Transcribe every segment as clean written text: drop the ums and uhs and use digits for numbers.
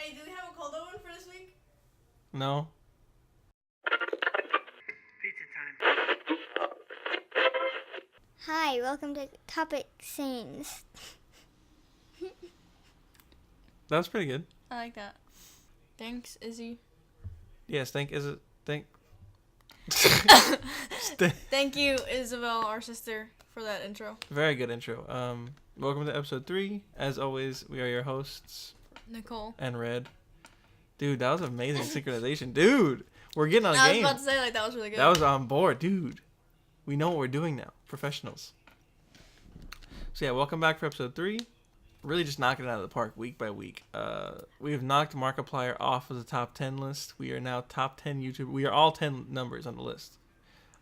Hey, do we have a cold open for this week? No. Pizza time. Hi, welcome to Topic Scenes. That was pretty good. I like that. Thanks, Izzy. Yes, thank Thank you, Isabel, our sister, for that intro. Very good intro. Welcome to episode 3. As always, we are your hosts, Nicole. and Red. Dude, that was amazing synchronization. Dude, we're getting on a I was game. about to say, that was really good. That was on board, dude. We know what we're doing now. Professionals. So yeah, welcome back for episode 3. Really just knocking it out of the park week by week. We have knocked Markiplier off of the top 10 list. We are now top 10 YouTube. We are all 10 numbers on the list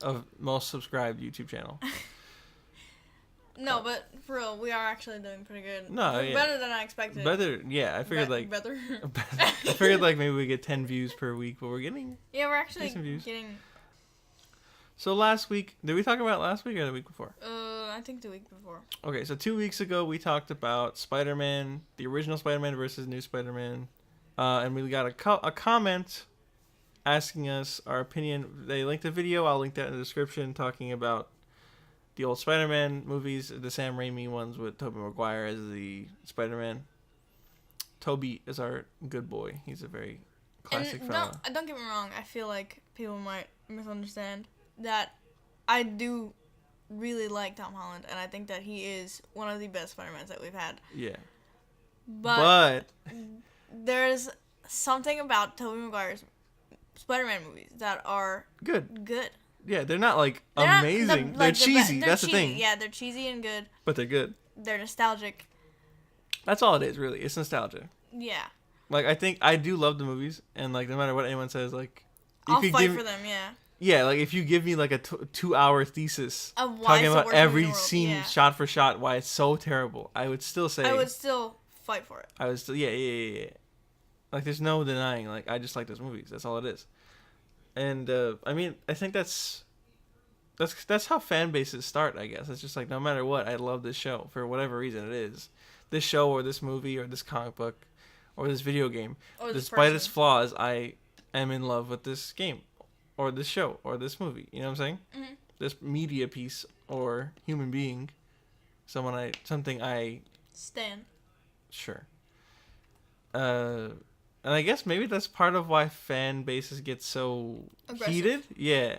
of most subscribed YouTube channel. No, but for real, we are actually doing pretty good. No, yeah. Better than I expected. Better, yeah. I figured Better. I figured maybe we get 10 views per week, but we're getting. Yeah, we're actually decent views. getting. So last week, did we talk about last week or the week before? I think the week before. Okay, so 2 weeks ago we talked about Spider-Man, the original Spider-Man versus new Spider-Man, and we got a comment asking us our opinion. They linked a video. I'll link that in the description, talking about the old Spider-Man movies, the Sam Raimi ones with Tobey Maguire as the Spider-Man. Tobey is our good boy. He's a very classic fella. Don't get me wrong. I feel like people might misunderstand that I do really like Tom Holland, and I think that he is one of the best Spider-Mans that we've had. Yeah. But there's something about Tobey Maguire's Spider-Man movies that are good. Good. Yeah, they're not They're amazing. not they're cheesy. they're That's cheesy. the thing. Yeah, they're cheesy and good. But they're good. They're nostalgic. That's all it is, really. It's nostalgia. Yeah. I think I do love the movies, and no matter what anyone says, I'll fight for them. Yeah. Yeah, if you give me a 2-hour thesis of why talking it's the about worst movie in every the world. scene Yeah. shot for shot, why it's so terrible, I would still say. I would still fight for it. I would still, yeah. There's no denying. I just like those movies. That's all it is. And I think that's how fan bases start. I guess it's just no matter what, I love this show for whatever reason it is. This show or this movie or this comic book or this video game. Or Despite its flaws, I am in love with this game or this show or this movie. You know what I'm saying? Mm-hmm. This media piece or human being, something I Stan. Sure. And I guess maybe that's part of why fan bases get so Aggressive. heated. Yeah.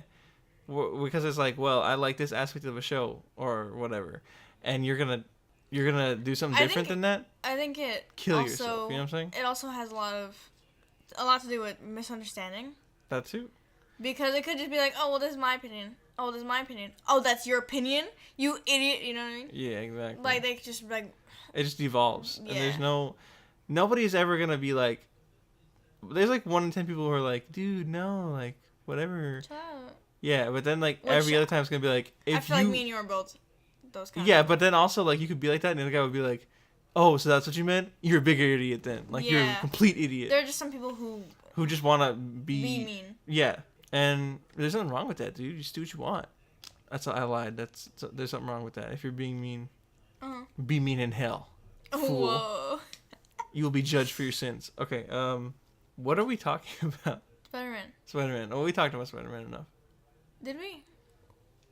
Because it's I like this aspect of a show or whatever, and you're gonna do something different than that. I think it Kill also, yourself. You know what I'm saying? It also has a lot to do with misunderstanding. That too. Because it could just be oh, well, this is my opinion. Oh, this is my opinion. Oh, that's your opinion? You idiot, you know what I mean? Yeah, exactly. They just, It just evolves. Yeah. And there's nobody's ever going to be there's 1 in 10 people who are dude, no, whatever. Shut up. Yeah, but then every other time it's going to be if I feel you... me and you are both those kind Yeah, of but then also, you could be like that, and the other guy would be oh, so that's what you meant? You're a bigger idiot then. You're a complete idiot. There are just some people who just want to be mean. Yeah. And there's nothing wrong with that, dude. You just do what you want. I lied. There's something wrong with that. If you're being mean, be mean in hell. Fool. Whoa. You will be judged for your sins. Okay, what are we talking about? Spider-Man. Spider-Man. Oh, we talked about Spider-Man enough. Did we?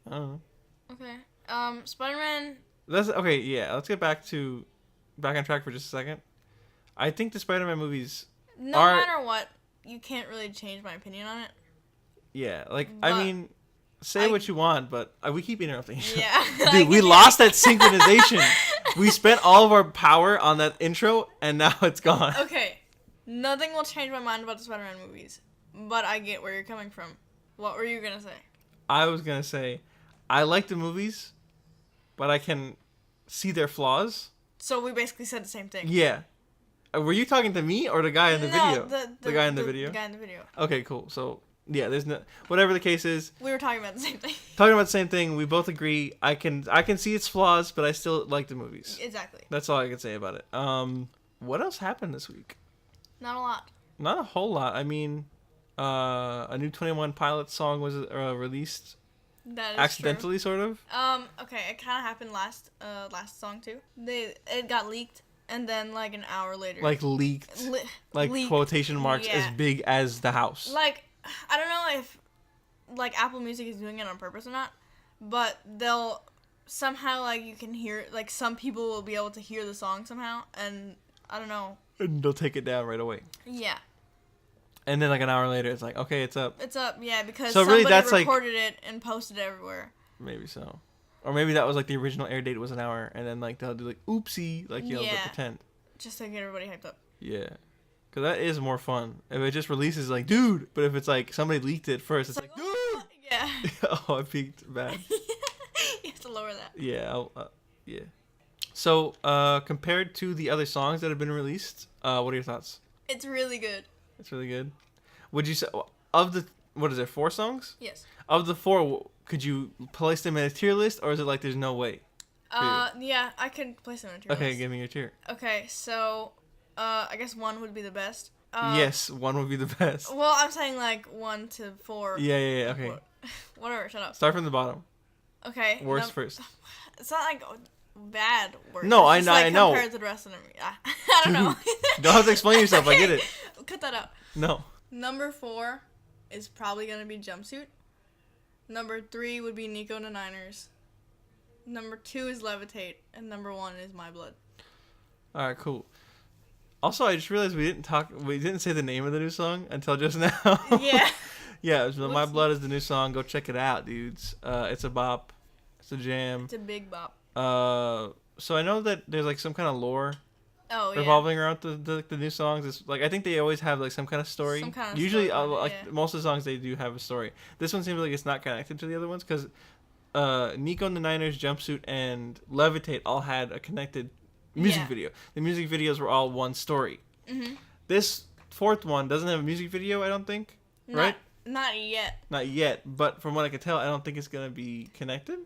I don't know. Okay. Spider-Man. Okay, yeah. Let's get back on track for just a second. I think the Spider-Man movies No matter what, you can't really change my opinion on it. Yeah, say what you want, but we keep interrupting you. Yeah. Dude, we lost that synchronization. We spent all of our power on that intro, and now it's gone. Okay. Nothing will change my mind about the Spider-Man movies, but I get where you're coming from. What were you going to say? I was going to say, I like the movies, but I can see their flaws. So we basically said the same thing. Yeah. Were you talking to me or the guy in the video? The guy in the video? The guy in the video. Okay, cool. So, yeah, there's whatever the case is. We were talking about the same thing. Talking about the same thing. We both agree. I can see its flaws, but I still like the movies. Exactly. That's all I can say about it. What else happened this week? Not a lot. Not a whole lot. I mean, a new 21 Pilots song was released. That is accidentally, true. sort of. Okay, it kind of happened last song too. It got leaked, and then like an hour later, Like leaked, like leaked, quotation marks yeah. as big as the house. Like, I don't know if like Apple Music is doing it on purpose or not, but they'll somehow like you can hear like some people will be able to hear the song somehow, and I don't know. And they'll take it down right away. Yeah. And then like an hour later, it's like, okay, it's up. It's up, yeah, because So somebody really that's recorded it and posted it everywhere. Maybe so. Or maybe that was like the original air date was an hour, and then like they'll do like oopsie, like you know, Yeah. the pretend. Just to get everybody hyped up. Yeah. Because that is more fun. If it just releases like, dude, but if it's like somebody leaked it first, it's like, dude. Yeah. Oh, I peaked bad. You have to lower that. Yeah, yeah. So, compared to the other songs that have been released, what are your thoughts? It's really good. It's really good. Would you say of the what is there 4 songs? Yes. Of the 4, could you place them in a tier list, or is it like there's no way? Yeah, I could place them in a tier Okay, list. give me your tier. Okay, so, I guess 1 would be the best. Yes, 1 would be the best. Well, I'm saying like 1 to 4. Yeah, okay. Whatever, shut up. Start from the bottom. Okay. Worst first. It's not like bad worst. No, It's just, I know. Compared to the rest of them. I don't know. You don't have to explain yourself. I get it. Cut that out. No. Number 4 is probably gonna be Jumpsuit. Number 3 would be Nico and the Niners. Number 2 is Levitate, and number 1 is My Blood. All right, cool. Also, I just realized we didn't say the name of the new song until just now. Yeah. Yeah, so My Blood is the new song. Go check it out, dudes. It's a bop. It's a jam. It's a big bop. So I know that there's like some kind of lore Oh, yeah. revolving around the new songs. It's like I think they always have like some kind of story. Some kind of Usually, story, like yeah. most of the songs, they do have a story. This one seems like it's not connected to the other ones because Nico and the Niners, Jumpsuit, and Levitate all had a connected music Yeah. video. The music videos were all one story. Mm-hmm. This 4th one doesn't have a music video, I don't think. Right? Not yet. Not yet, but from what I can tell, I don't think it's gonna be connected.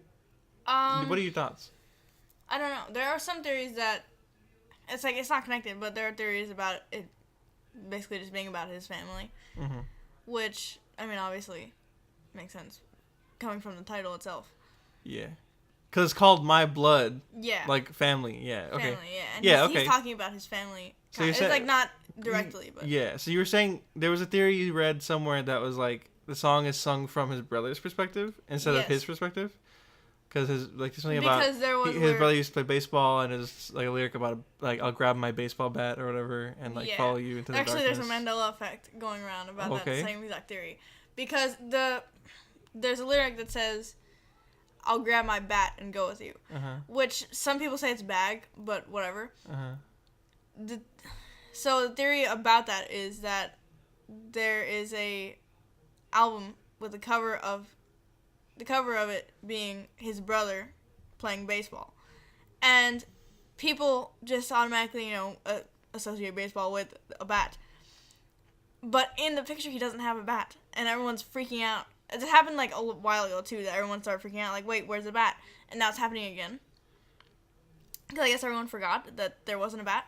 What are your thoughts? I don't know. There are some theories that it's like it's not connected, but there are theories about it basically just being about his family, Mm-hmm. which I mean obviously makes sense coming from the title itself. Yeah, because it's called My Blood, Yeah. like family. Yeah. Okay. Family, yeah. And Yeah, he's okay. talking about his family. So you're It's saying- like not directly, but Yeah. So you were saying there was a theory you read somewhere that was like the song is sung from his brother's perspective instead of Yes. his perspective. Because his like there's something because about there was his brother used to play baseball and there's like a lyric about like I'll grab my baseball bat or whatever and like Yeah. follow you into the Actually, darkness. there's a Mandela effect going around about Okay. that same exact theory, because there's a lyric that says, "I'll grab my bat and go with you," which some people say it's bag, but whatever. So the theory about that is that there is a album with the cover of it being his brother playing baseball, and people just automatically associate baseball with a bat. But in the picture, he doesn't have a bat, and everyone's freaking out. It happened like a while ago too, that everyone started freaking out, like, wait, where's the bat? And now it's happening again. Because I guess everyone forgot that there wasn't a bat.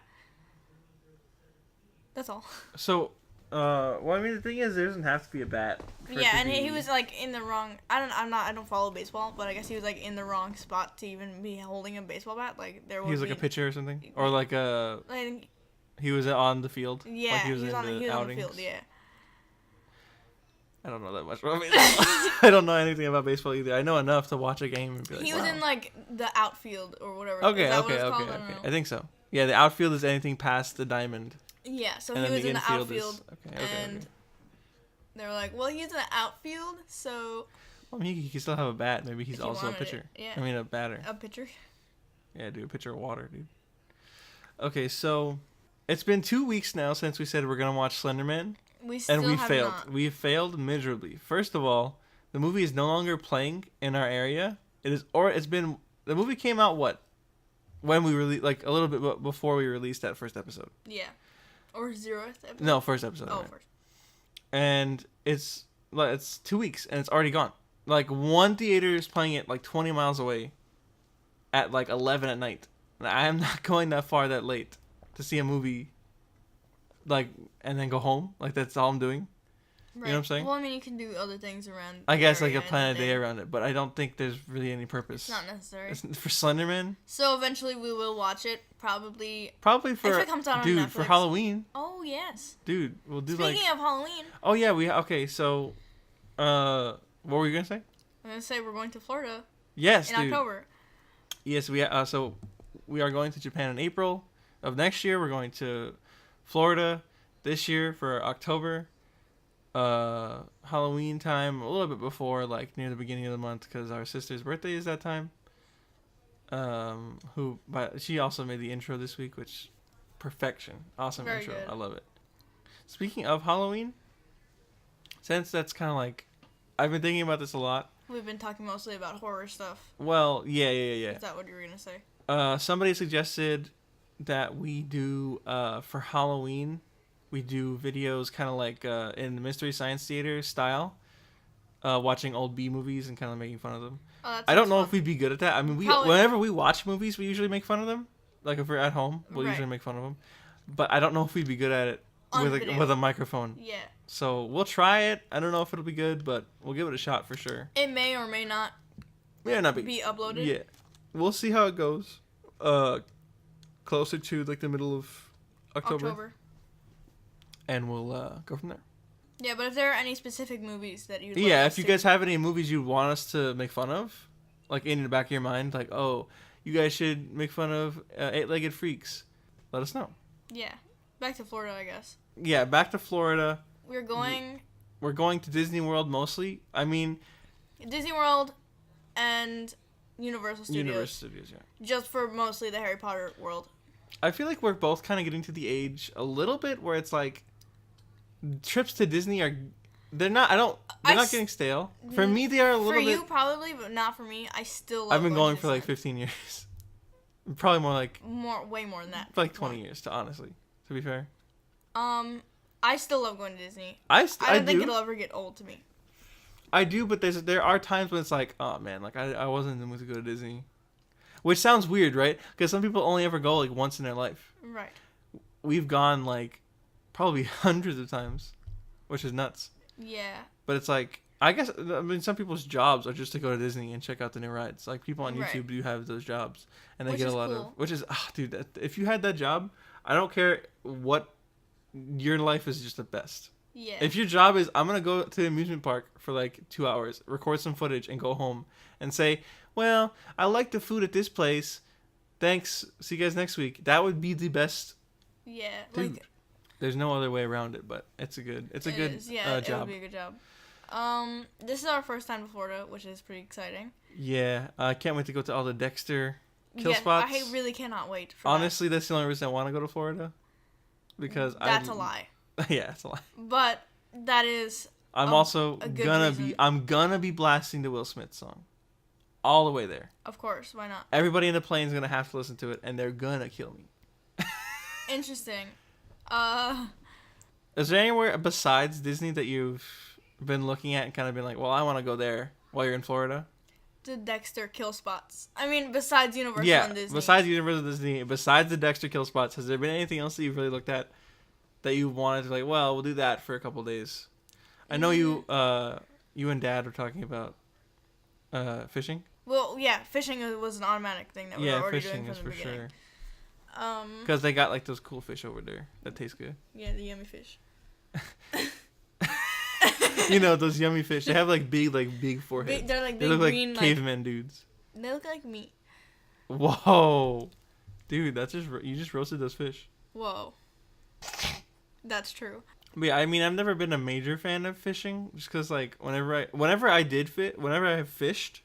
That's all. So, well, I mean, the thing is, there doesn't have to be a bat. Yeah, and he was like in the wrong. I don't follow baseball, but I guess he was like in the wrong spot to even be holding a baseball bat. Like there was. He was like a pitcher or something, or like a. Like, He was on the field. yeah, like he was he was in on the the outings. field. Yeah. I don't know that much about baseball. I don't know anything about baseball either. I know enough to watch a game and be like, He was wow. in like the outfield or whatever. Okay, Is that what okay. it's called? I don't know. I think so. Yeah, the outfield is anything past the diamond. Yeah, so And he then was in the infield outfield, and they were like, "Well, he's in the outfield, so Well, I mean, he can still have a bat. Maybe he's If he also a wanted it, pitcher. yeah. I mean, a batter. a pitcher." Yeah, dude, a pitcher of water, dude. Okay, so it's been 2 weeks now since we said we're gonna watch Slenderman, We still and we have failed. not. We failed miserably. First of all, the movie is no longer playing in our area. The movie came out when we released, like a little bit before we released that first episode. Yeah, or 0th episode. No, first episode. Oh, right. first. And it's 2 weeks and it's already gone. Like one theater is playing it like 20 miles away at like 11 at night. And I am not going that far that late to see a movie like and then go home. Like that's all I'm doing. You know what I'm saying? Well, I mean, you can do other things around. I the guess like area a plan in a the day around it, but I don't think there's really any purpose. It's not necessary. For Slenderman? So eventually we will watch it. Probably For if it comes out on dude Netflix. for Halloween. Oh yes. Dude, we'll do Speaking of Halloween. Oh yeah, okay. So, what were you gonna say? I'm gonna say we're going to Florida. Yes, in dude. October. Yes, so we are going to Japan in April of next year. We're going to Florida this year for October. Halloween time a little bit before, like near the beginning of the month, because our sister's birthday is that time. But she also made the intro this week, which perfection, awesome Very intro. good. I love it. Speaking of Halloween, since that's kind of like, I've been thinking about this a lot. We've been talking mostly about horror stuff. Well, yeah. Is that what you were gonna say? Somebody suggested that we do for Halloween, we do videos kind of like in the Mystery Science Theater style, watching old B movies and kind of making fun of them. Oh, I don't know if we'd be good at that. I mean, Probably. whenever we watch movies, we usually make fun of them. Like if we're at home, we'll Right. usually make fun of them. But I don't know if we'd be good at it On video. with a microphone. Yeah. So we'll try it. I don't know if it'll be good, but we'll give it a shot for sure. It may or may not Yeah, not be uploaded. Yeah, we'll see how it goes. Closer to like the middle of October. And we'll go from there. Yeah, but if there are any specific movies that you'd Yeah, like if us you to- guys have any movies you want us to make fun of, like in the back of your mind, like, oh, you guys should make fun of Eight-Legged Freaks, let us know. Yeah. Back to Florida, I guess. Yeah, back to Florida. We're going We're going to Disney World mostly. I mean, Disney World and Universal Studios. Universal Studios, yeah. Just for mostly the Harry Potter world. I feel like we're both kind of getting to the age a little bit where it's like trips to Disney they're not getting stale. For me, they are a little For bit. you, probably, but not for me. I still love I've been going to for like Disneyland. 15 years. Probably more like Way more than that. like 20 years, to be fair. I still love going to Disney. I don't think do. it'll ever get old to me. I do, but there are times when it's like, oh man, like I wasn't in the mood to go to Disney. Which sounds weird, right? Because some people only ever go like once in their life. Right. We've gone like probably hundreds of times, which is nuts. Yeah. But it's like, I guess, I mean, some people's jobs are just to go to Disney and check out the new rides. Like people on Right. YouTube do have those jobs, and they Which get a is lot of, cool. which is, dude, if you had that job, I don't care what, your life is just the best. Yeah. If your job is, I'm gonna go to the amusement park for like 2 hours, record some footage, and go home and say, well, I like the food at this place. Thanks. See you guys next week. That would be the best. Yeah. Dude, Like, there's no other way around it, but it's a good it good is. Yeah, it job. would be a good job. This is our first time to Florida, which is pretty exciting. Yeah, I can't wait to go to all the Dexter kill Yeah, spots. I really cannot wait for Honestly, that's the only reason I want to go to Florida, because That's a lie. Yeah, that's a lie. But that is I'm A- also a good gonna reason. I'm gonna be blasting the Will Smith song, all the way there. of course, why not? Everybody in the plane's gonna have to listen to it, and they're gonna kill me. Interesting. Is there anywhere besides Disney that you've been looking at and kind of been like, well, I want to go there while you're in Florida? The Dexter kill spots. I mean, besides Universal Yeah, and Disney. besides Universal Disney, besides the Dexter kill spots, has there been anything else that you've really looked at that you wanted to, like, well, we'll do that for a couple days? I know you and Dad were talking about fishing. Well, yeah, fishing was an automatic thing that we were Yeah, you fishing doing is from the for beginning. sure. Because they got like those cool fish over there that taste good. Yeah, the yummy fish. You know, those yummy fish. They have like big foreheads. They're like They big look like green, caveman dudes. they look like meat. Whoa, dude, you just roasted those fish. Whoa. That's true. But yeah, I mean, I've never been a major fan of fishing, just because like whenever I have fished,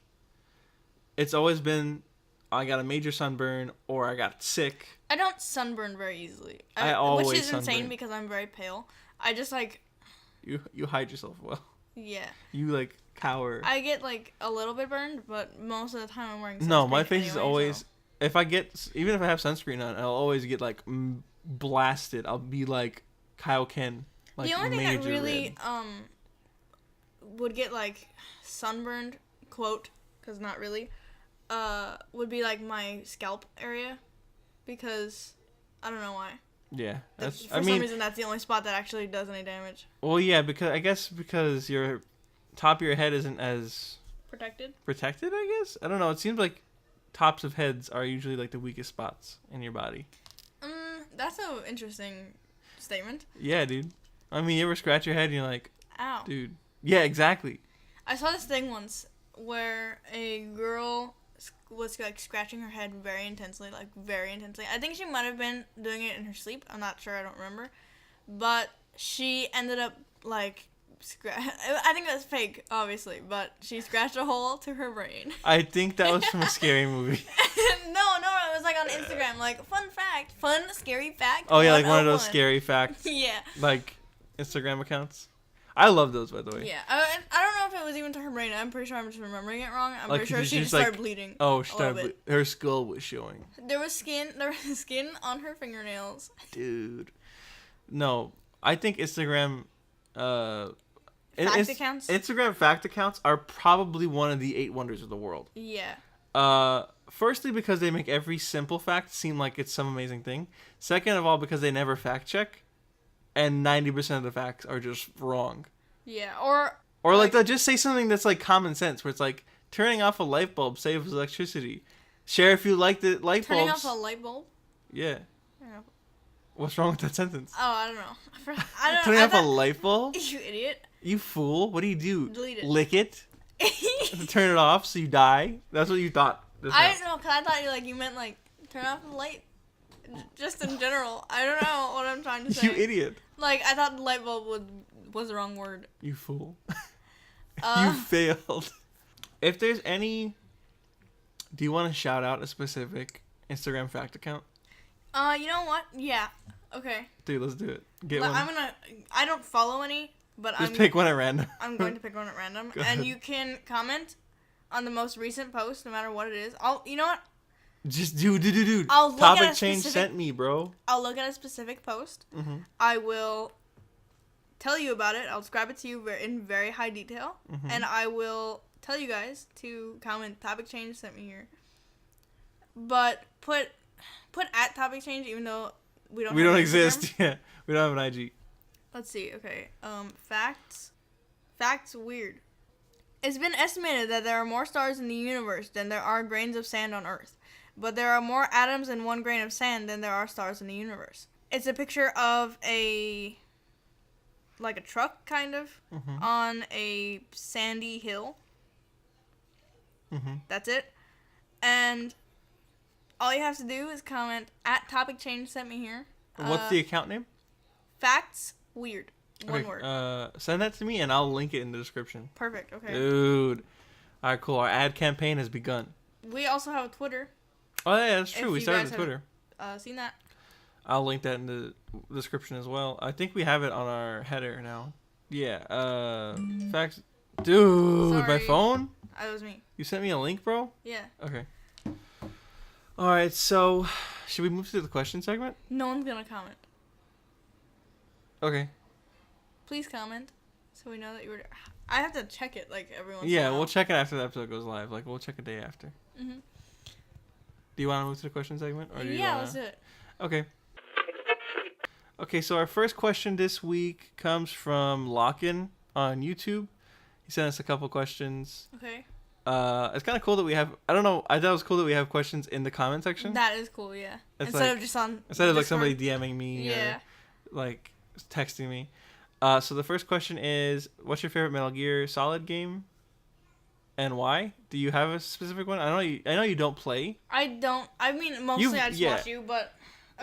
it's always been I got a major sunburn or I got sick. I don't sunburn very easily. I always which is insane sunburn. because I'm very pale. I just like, You hide yourself well. yeah. You like cower. I get like a little bit burned, but most of the time I'm wearing sunscreen. No, my face is anyway, always. so- If I have sunscreen on, I'll always get like blasted. I'll be like Kyle Ken. Like, the only thing that major really red. would get like sunburned, quote, because not really, would be like my scalp area, because I don't know why. Yeah, For that's. some reason, that's the only spot that actually does any damage. Well, yeah, because your top of your head isn't as Protected. I guess. I don't know. It seems like tops of heads are usually like the weakest spots in your body. That's an interesting statement. Yeah, dude. I mean, you ever scratch your head and you're like, ow, dude. Yeah, exactly. I saw this thing once where a girl was like scratching her head very intensely. I think she might have been doing it in her sleep. I'm not sure. I don't remember. But she ended up like I think that's fake, obviously, but she scratched a hole to her brain. I think that was from a scary movie. No, it was like on Instagram, like fun scary fact. Oh yeah, like one of those scary facts. Yeah. Like Instagram accounts. I love those, by the way. Yeah, I don't know if it was even to her brain. I'm pretty sure I'm just remembering it wrong. I'm Like, pretty sure she just like, started bleeding. Oh, her skull was showing. There was skin on her fingernails. Dude. No, I think Instagram Fact accounts? Instagram fact accounts are probably one of the 8 wonders of the world. Yeah. Firstly, because they make every simple fact seem like it's some amazing thing. Second of all, because they never fact check, and 90% of the facts are just wrong. Yeah, or like they'll just say something that's like common sense, where it's like turning off a light bulb saves electricity. Share if you like the light bulbs. Turning off a light bulb. Yeah. Yeah. What's wrong with that sentence? Oh, I don't know. I don't. Turning off a light bulb? You idiot. You fool! What do? Delete it. Lick it? Turn it off so you die? That's what you thought. I don't know, because I thought you meant like turn off the light. Just in general. I don't know what I'm trying to say. You idiot. Like, I thought the light bulb was the wrong word. You fool. You failed. If there's any... Do you want to shout out a specific Instagram fact account? You know what? Yeah. Okay. Dude, let's do it. Get one. I don't follow any, but Just pick one at random. I'm going to pick one at random. Go and ahead. you can comment on the most recent post, no matter what it is. You know what? Just dude. I'll look Topic at a change specific- sent me, bro. I'll look at a specific post. Mm-hmm. I will tell you about it. I'll describe it to you in very high detail. Mm-hmm. And I will tell you guys to comment topic change sent me here. But put at topic change, even though we don't We don't Instagram. exist. Yeah. We don't have an IG. Let's see. Okay. Facts weird. It's been estimated that there are more stars in the universe than there are grains of sand on Earth. But there are more atoms in one grain of sand than there are stars in the universe. It's a picture of a truck, kind of, Mm-hmm. on a sandy hill. Mm-hmm. That's it. And all you have to do is comment at topic change sent me here. What's the account name? Facts weird. One Okay, word. send that to me and I'll link it in the description. Perfect. Okay. Dude. Alright, cool. Our ad campaign has begun. We also have a Twitter. Oh, yeah, that's true. If We you started guys the Twitter. Seen that? I'll link that in the description as well. I think we have it on our header now. Yeah. Facts. Dude, my Sorry. phone? That was me. You sent me a link, bro? Yeah. Okay. Alright, so should we move to the question segment? No one's gonna comment. Okay. Please comment, so we know that you were. I have to check it like every once. Yeah, in a while. we'll check it after the episode goes live. Like, we'll check a day after. Mhm. Do you want to move to the question segment? Or do you Yeah, wanna... let's do it. Okay. Okay, so our first question this week comes from Lockin on YouTube. He sent us a couple questions. Okay. It's kind of cool that we have. I don't know. I thought it was cool that we have questions in the comment section That is cool. Yeah. It's Instead like- of just on. instead of like Discord. somebody DMing me Yeah. or like texting me. So the first question is, what's your favorite Metal Gear Solid game, and why? Do you have a specific one? I know you don't play. I don't. I mean, mostly I just yeah. watch you, but.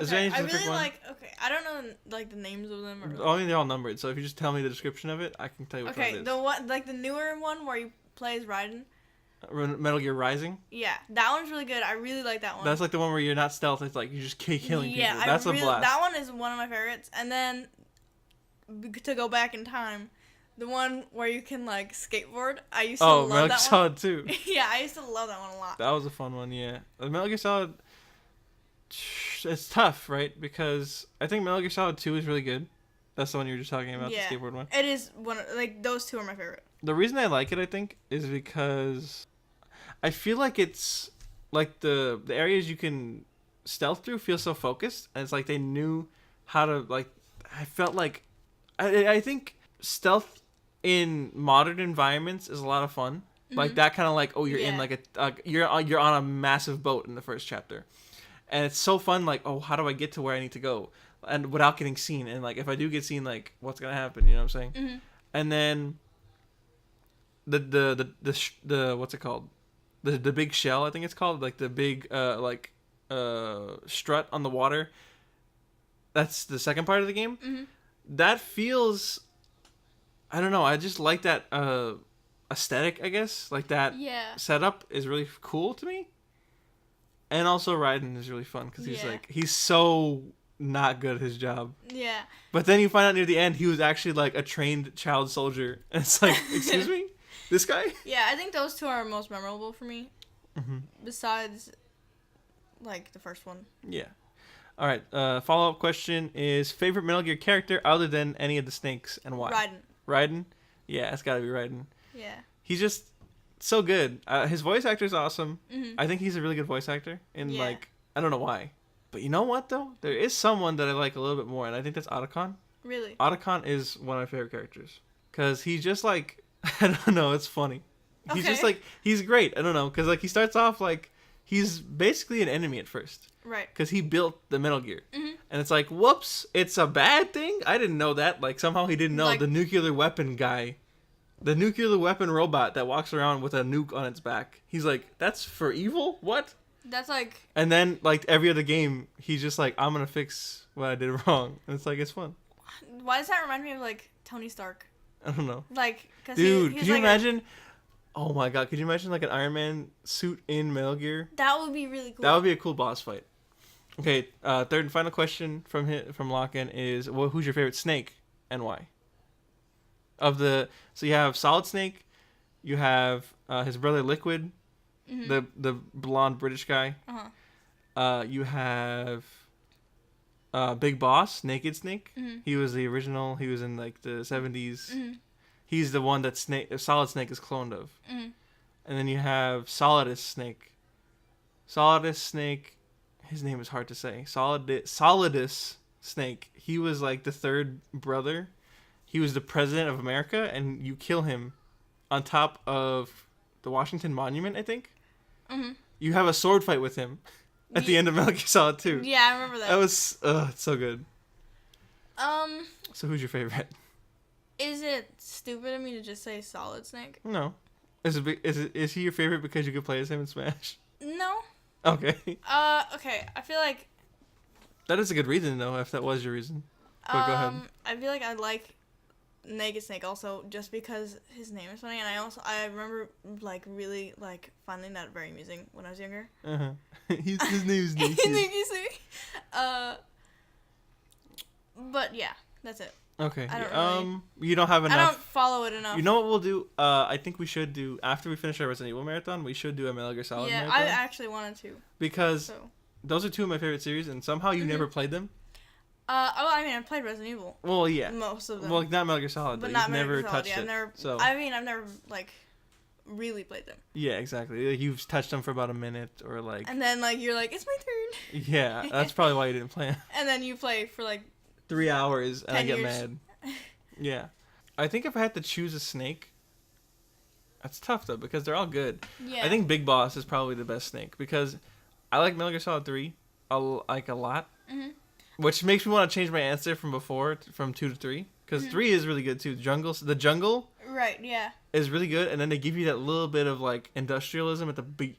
Is there Okay, any I specific really one? like. Okay, I don't know like the names of them. Or, I mean, they're all numbered. So if you just tell me the description of it, I can tell you which one okay, it is. the one like the newer one where you play as Raiden. Metal Gear Rising. Yeah, that one's really good. I really like that one. That's like the one where you're not stealth. It's like you just keep killing people. That's a blast. That one is one of my favorites. And then to go back in time, the one where you can like skateboard. I used to Oh, love Metal Gear that Solid 2. one. Yeah, I used to love that one a lot. That was a fun one, yeah. Metal Gear Solid, it's tough, right? Because I think Metal Gear Solid 2 is really good. That's the one you were just talking about, Yeah. the skateboard one. It is one of, like those two are my favorite. The reason I like it, I think, is because I feel like it's like the areas you can stealth through feel so focused, and it's like they knew how to like. I felt like I think stealth in modern environments is a lot of fun. Like that kind of like, oh, you're in like you're on a massive boat in the first chapter, and it's so fun. Like, oh, how do I get to where I need to go, and without getting seen? And like, if I do get seen, like, what's gonna happen? You know what I'm saying? And then the what's it called? The big shell, I think it's called, like the big strut on the water. That's the second part of the game. That feels, I don't know. I just like that aesthetic, I guess. Like that setup is really cool to me. And also Raiden is really fun because he's so not good at his job. Yeah. But then you find out near the end he was actually like a trained child soldier, and it's like, excuse me, this guy. Yeah, I think those two are most memorable for me. Besides, like the first one. Yeah. All right. Follow-up question is favorite Metal Gear character other than any of the snakes, and why? Raiden. Yeah, it's got to be Raiden. Yeah. He's just so good. His voice actor is awesome. I think he's a really good voice actor. And like, I don't know why. But you know what, though? There is someone that I like a little bit more, and I think that's Otacon. Really? Otacon is one of my favorite characters. Because he's just like, I don't know, it's funny. He's just like, he's great. I don't know. Because like, he starts off like, he's basically an enemy at first. Right. Because he built the Metal Gear. And it's like, whoops, it's a bad thing? I didn't know that. Like, somehow he didn't know like, the nuclear weapon guy. The nuclear weapon robot that walks around with a nuke on its back. He's like, that's for evil? What? That's like... And then, like, every other game, he's just like, I'm going to fix what I did wrong. And it's like, it's fun. Why does that remind me of, like, Tony Stark? I don't know. Like, cause dude, could you like imagine... Oh my god, could you imagine, like, an Iron Man suit in Metal Gear? That would be really cool. That would be a cool boss fight. Okay, third and final question from Locken is, well, who's your favorite Snake and why? So you have Solid Snake, you have his brother Liquid, the blonde British guy. You have Big Boss, Naked Snake. He was the original. He was in like the 70s. He's the one that Solid Snake is cloned of. And then you have Solidus Snake. Solidus Snake, his name is hard to say. Solidus Snake. He was like the third brother. He was the president of America, and you kill him on top of the Washington Monument, I think. You have a sword fight with him at the end of Metal Gear Solid 2. Yeah, I remember that. That was it's so good. So who's your favorite? Is it stupid of me to just say Solid Snake? No. Is he your favorite because you could play as him in Smash? No. Okay. Okay. I feel like that is a good reason, though, if that was your reason. But go ahead. I feel like I like Naked Snake also just because his name is funny, and I remember like really like finding that very amusing when I was younger. His name is Naked Snake. But yeah, that's it. Okay. You don't have enough. I don't follow it enough. You know what we'll do? I think we should do, after we finish our Resident Evil marathon, we should do a Metal Gear Solid marathon. Yeah, I actually wanted to. Because those are two of my favorite series, and somehow you never played them. I mean, I played Resident Evil. Well, yeah. Most of them. Well, not Metal Gear Solid, but you've never touched it. I've never, like, really played them. Yeah, exactly. Like, you've touched them for about a minute, or, like... And then, like, you're like, it's my turn. Yeah, that's probably why you didn't play them. And then you play for, like... 3 hours, and I get mad. Yeah. I think if I had to choose a Snake... That's tough, though, because they're all good. Yeah. I think Big Boss is probably the best Snake, because I like Metal Gear Solid 3, a lot. Which makes me want to change my answer from 2 to 3. Because 3 is really good, too. The jungle... Right, yeah. Is really good, and then they give you that little bit of, like, industrialism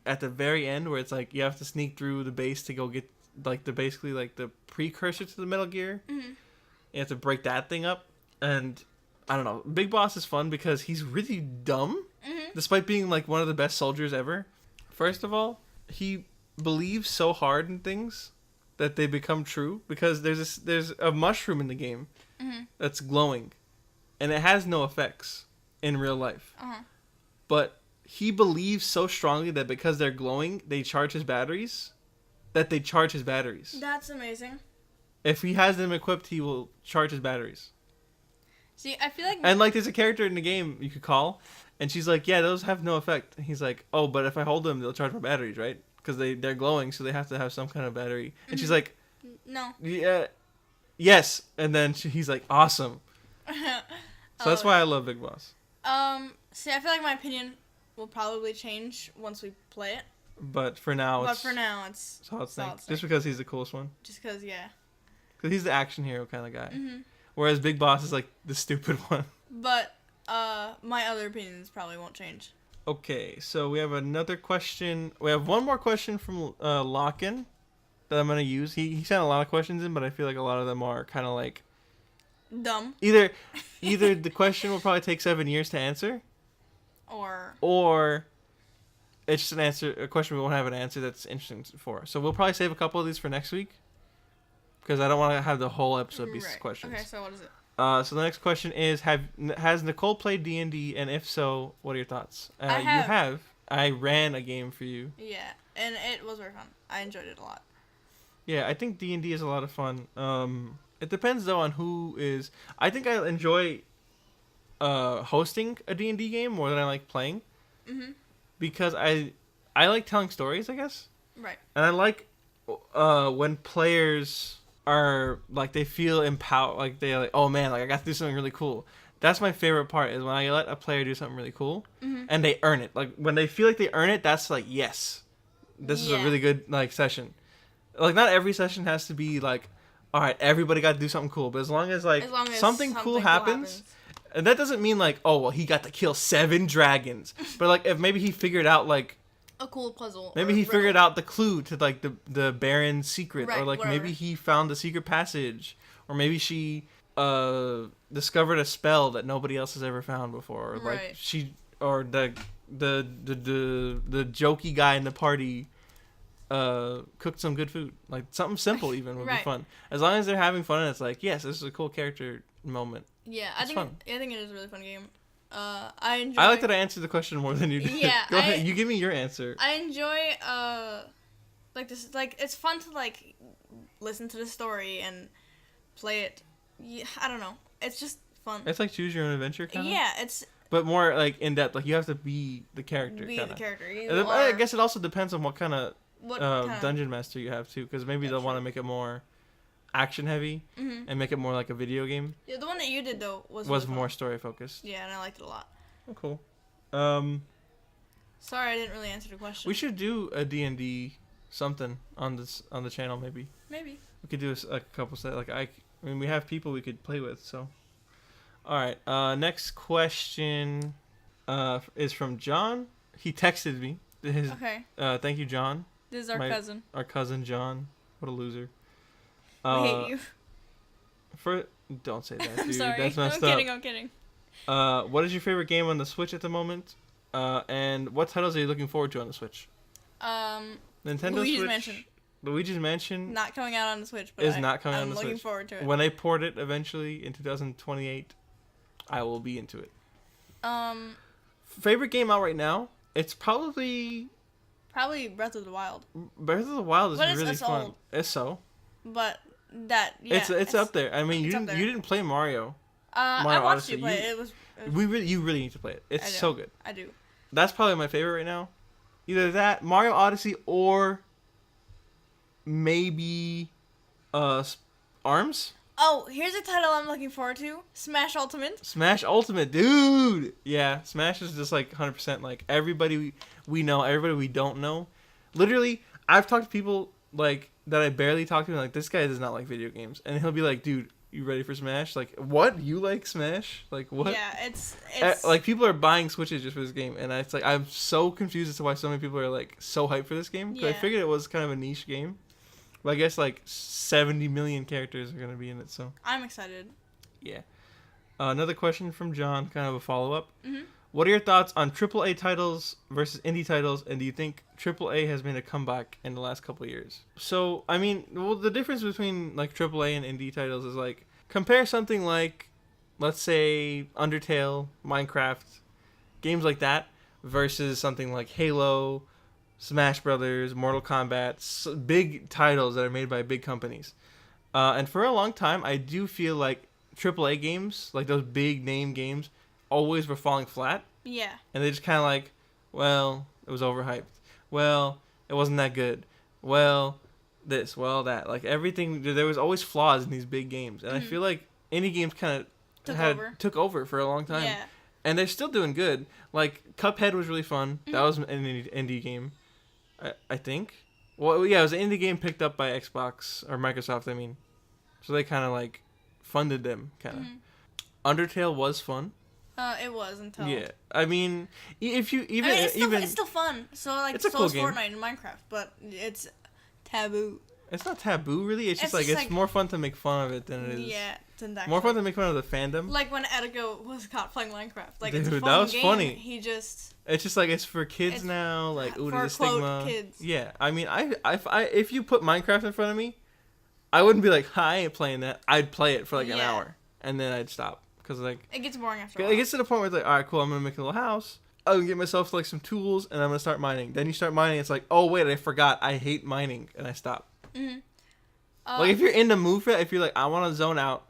at the very end, where it's like, you have to sneak through the base to go get, like, basically, like, the precursor to the Metal Gear. You have to break that thing up. And, I don't know. Big Boss is fun because he's really dumb, despite being, like, one of the best soldiers ever. First of all, he believes so hard in things that they become true, because there's a mushroom in the game that's glowing, and it has no effects in real life. But he believes so strongly that because they're glowing, they charge his batteries. That's amazing. If he has them equipped, he will charge his batteries. See, I feel like... And, like, there's a character in the game you could call, and she's like, yeah, those have no effect. And he's like, oh, but if I hold them, they'll charge my batteries, right? Because they're glowing, so they have to have some kind of battery. And she's like... No. Yeah. yes, and then he's like, awesome. So that's why I love Big Boss. See, I feel like my opinion will probably change once we play it. But for now, But for now, it's Solid Snake. Solid Snake. Just because he's the coolest one. Just because, yeah. Because he's the action hero kind of guy. Mm-hmm. Whereas Big Boss is like the stupid one. But my other opinions probably won't change. Okay, so we have another question. We have one more question from Locken that I'm going to use. He sent a lot of questions in, but I feel like a lot of them are kind of like... Dumb. Either the question will probably take 7 years to answer. Or it's just a question we won't have an answer that's interesting for. So we'll probably save a couple of these for next week. Because I don't want to have the whole episode be questions. Okay, so what is it? So the next question is: Has Nicole played D&D, and if so, what are your thoughts? I have. You have. I ran a game for you. Yeah, and it was very fun. I enjoyed it a lot. Yeah, I think D&D is a lot of fun. It depends though on who is. I think I enjoy hosting a D&D game more than I like playing. Mhm. Because I like telling stories, I guess. Right. And I like when players are like they feel empowered, like they're like, oh man, like I got to do something really cool. That's my favorite part is when I let a player do something really cool and they earn it. Like when they feel like they earn it, that's like, yes, this is a really good like session. Like not every session has to be like, all right, everybody got to do something cool, but as long as something cool happens. And that doesn't mean like, oh well, he got to kill 7 dragons, but like if maybe he figured out like a cool puzzle. Maybe he figured out the clue to like the Baron's secret, right, or like whatever. maybe he found the secret passage, or maybe she discovered a spell that nobody else has ever found before, or like the jokey guy in the party cooked some good food, like something simple even would be fun, as long as they're having fun and it's like, yes, this is a cool character moment. Yeah, I think it is a really fun game. I like that I answered the question more than you did. Yeah, Go ahead. You give me your answer. I enjoy like this. Like it's fun to like listen to the story and play it. Yeah, I don't know. It's just fun. It's like choose your own adventure kind of. Yeah, it's. But more like in depth. Like you have to be the character. The character. I guess it also depends on what kind of dungeon master you have too, because maybe they'll want to make it more action heavy and make it more like a video game. Yeah, the one that you did though was really more story focused. Yeah, and I liked it a lot. Oh, cool. Sorry, I didn't really answer the question. We should do a D&D something on the channel maybe. Maybe. We could do a couple set like I mean we have people we could play with, so. All right. Next question is from John. He texted me. Okay. Thank you, John. This is our cousin. Our cousin John. What a loser. I hate you. Don't say that, dude. I'm sorry. That's messed I'm kidding. What is your favorite game on the Switch at the moment? And what titles are you looking forward to on the Switch? Nintendo Switch. Luigi's Mansion. Not coming out on the Switch, but not coming on the Switch. I'm looking forward to it. When they port it eventually in 2028, I will be into it. Favorite game out right now? It's probably Breath of the Wild. Breath of the Wild is really it's fun. Old. It's so. But that it's up there. I mean, you didn't play Mario. I watched you play it. You really need to play it. It's so good. I do. That's probably my favorite right now. Either that, Mario Odyssey, or maybe ARMS. Oh, here's a title I'm looking forward to: Smash Ultimate. Smash Ultimate, dude. Yeah, Smash is just like 100% like everybody we know, everybody we don't know. Literally, I've talked to people like that I barely talk to, and like, this guy does not like video games, and he'll be like, dude, you ready for Smash? Like, what? You like Smash? Like, what? Yeah, it's like, people are buying Switches just for this game, and it's like, I'm so confused as to why so many people are like so hyped for this game, because I figured it was kind of a niche game, but I guess like 70 million characters are gonna be in it, so I'm excited. Yeah. Another question from John, kind of a follow-up. What are your thoughts on AAA titles versus indie titles, and do you think AAA has made a comeback in the last couple of years? So, I mean, well, the difference between like AAA and indie titles is like, compare something like, let's say, Undertale, Minecraft, games like that, versus something like Halo, Smash Brothers, Mortal Kombat, big titles that are made by big companies. And for a long time, I do feel like AAA games, like those big name games, always were falling flat. Yeah. And they just kind of like, well, it was overhyped. Well, it wasn't that good. Well, this, well that. Like everything, there was always flaws in these big games, and I feel like indie games kind of took over for a long time. Yeah. And they're still doing good. Like Cuphead was really fun. That was an indie game, I think. Well, yeah, it was an indie game picked up by Xbox or Microsoft. I mean, so they kind of like funded them, kind of. Undertale was fun. It was until. Yeah, I mean, if you even I mean, it's even still fun. So like, it's a so cool is game. Fortnite and Minecraft, but it's taboo. it's not taboo really. It's just It's like just it's more fun to make fun of it than it is. Yeah, than More fun to make fun of the fandom. Like when Edigo was caught playing Minecraft. Like, Dude, it's a fun that was game. funny. He just. It's just like it's for kids It's now. Like ooh, for the stigma. quote kids. Yeah, I mean, I if you put Minecraft in front of me, I wouldn't be like, "Hi, I ain't playing that." I'd play it for like an Yeah. hour, and then I'd stop because like It gets boring after a while. it gets to the point where it's like, all right, cool, I'm gonna make a little house. I'm gonna get myself like some tools, and I'm gonna start mining. Then you start mining, it's like, oh wait, I forgot, I hate mining, and I stop. Like if you're in the mood for it, if you're like, I want to zone out,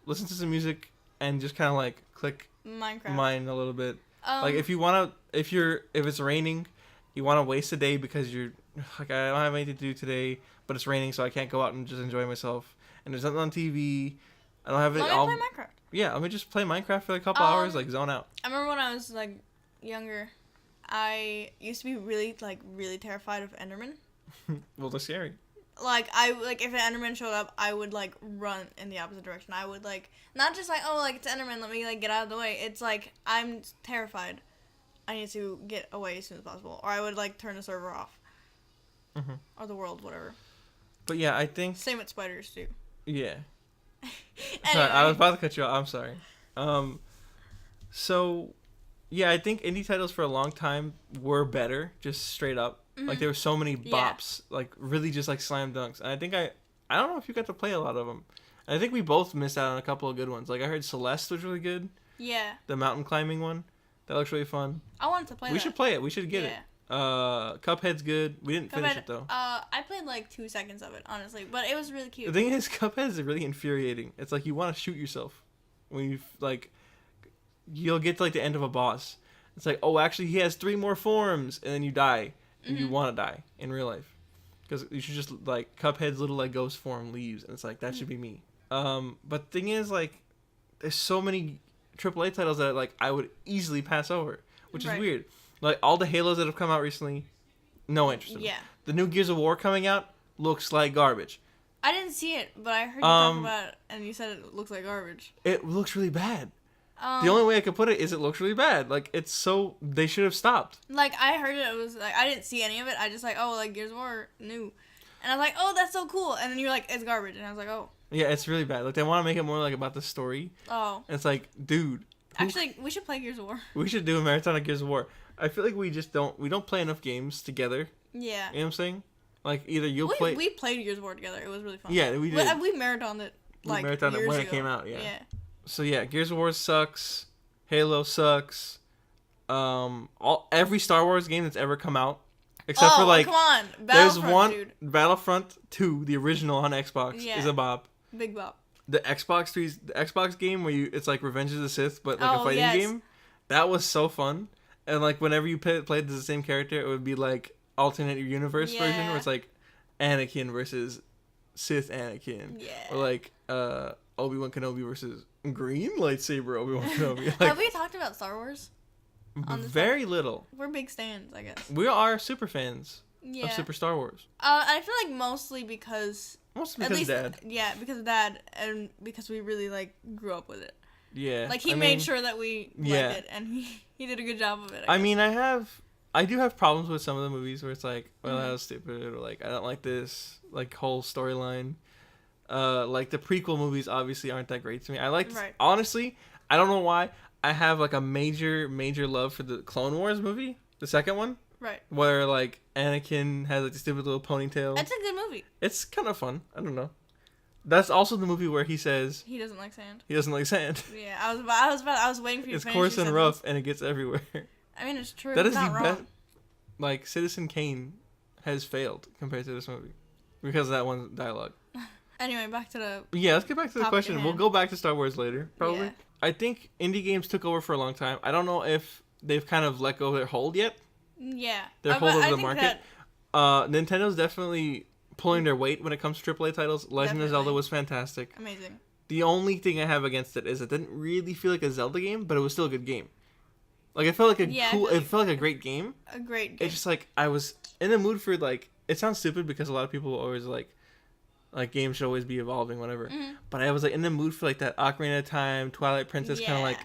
listen to some music, and just kind of like click Minecraft. mine a little bit. Like if you wanna, if it's raining, you wanna waste a day because you're like, I don't have anything to do today, but it's raining, so I can't go out and just enjoy myself. And there's nothing on TV. I don't have it. Let me play Minecraft. Yeah, let me just play Minecraft for like a couple hours, like zone out. I remember when I was like younger, I used to be really terrified of Enderman. Well, they're scary. Like if an Enderman showed up, I would like run in the opposite direction. I would like not just like, oh, like it's Enderman, let me like get out of the way. It's like I'm terrified. I need to get away as soon as possible, or I would like turn the server off, or the world, whatever. But yeah, I think Same with spiders too. yeah. Anyway. Sorry, I was about to cut you off. I'm sorry. So yeah, I think indie titles for a long time were better, just straight up. Like there were so many bops, like really just like slam dunks. And I think I don't know if you got to play a lot of them. I think we both missed out on a couple of good ones. Like I heard Celeste was really good. Yeah. The mountain climbing one. That looks really fun. I wanted to play We that. should play it. We should get it. Cuphead's good. We didn't finish it though. I played like 2 seconds of it, honestly, but it was really cute. The thing is, Cuphead is really infuriating. It's like you want to shoot yourself when you like. You'll get to like the end of a boss. It's like, oh, actually, he has 3 more forms, and then you die, and you want to die in real life, because you should just like Cuphead's little like ghost form leaves, and it's like that should be me. But the thing is, like, there's so many AAA titles that like I would easily pass over, which is weird. Like all the Halos that have come out recently, no interest in them. Yeah. The new Gears of War coming out looks like garbage. I didn't see it, but I heard you talk about it, and you said it looks like garbage. It looks really bad. The only way I could put it is it looks really bad. Like it's so they should have stopped. Like I heard it was like I didn't see any of it. I just like, oh, like Gears of War new, and I was like, oh, that's so cool. And then you're like, it's garbage, and I was like, oh. Yeah, it's really bad. Like they want to make it more like about the story. Oh. And it's like, dude. Actually, we should play Gears of War. We should do a marathon of Gears of War. I feel like we don't play enough games together. Yeah. You know what I'm saying? Like either We played Gears of War together. It was really fun. Yeah, we did. We marathoned it like we marathoned it years when ago. it came out. Yeah. Yeah. So yeah, Gears of War sucks. Halo sucks. Every Star Wars game that's ever come out, except for like come on, there's Battlefront, one dude. Battlefront 2, the original on Xbox, Yeah. is a bop. Big bop. The Xbox game where it's like Revenge of the Sith, but like a fighting yes. game. That was so fun. And like whenever you played as the same character, it would be like alternate universe version where it's like Anakin versus Sith Anakin. Yeah. Or like Obi-Wan Kenobi versus green lightsaber Obi-Wan Kenobi. Like, Have we talked about Star Wars? On this very little. We're big stands, I guess. We are super fans Yeah. of Super Star Wars. I feel like mostly because. Mostly At because least, of Dad. Yeah, because of Dad, and because we really like grew up with it. Yeah. Like he made sure that we liked it, and he did a good job of it. I mean, I do have problems with some of the movies where it's like, well, that was stupid, or like, I don't like this, like, whole storyline. Like, the prequel movies obviously aren't that great to me. I liked, honestly, I don't know why, I have, like, a major love for the Clone Wars movie, the second one. Right. Where, like, Anakin has, like, the stupid little ponytail. It's a good movie. It's kind of fun. I don't know. That's also the movie where he says he doesn't like sand. He doesn't like sand. Yeah, I was waiting for you to It's finish coarse your and sentence. rough, and it gets everywhere. I mean, it's true. That It's is not the wrong. best. Like, Citizen Kane has failed compared to this movie because of that one dialogue. Anyway, back to the. Yeah, let's get back to the topic question. at We'll hand. go back to Star Wars later, probably. Yeah. I think indie games took over for a long time. I don't know if they've kind of let go of their hold yet. Yeah. Their hold but over I the think market. that- Nintendo's definitely pulling their weight when it comes to AAA titles. Legend of Zelda Definitely. was fantastic. Amazing. The only thing I have against it is it didn't really feel like a Zelda game, but it was still a good game. Like, it felt like it felt like a great game. A great game. It's just like, I was in the mood for, like, it sounds stupid because a lot of people always like games should always be evolving, whatever. Mm-hmm. But I was like in the mood for like that Ocarina of Time, Twilight Princess kind of Yeah. like,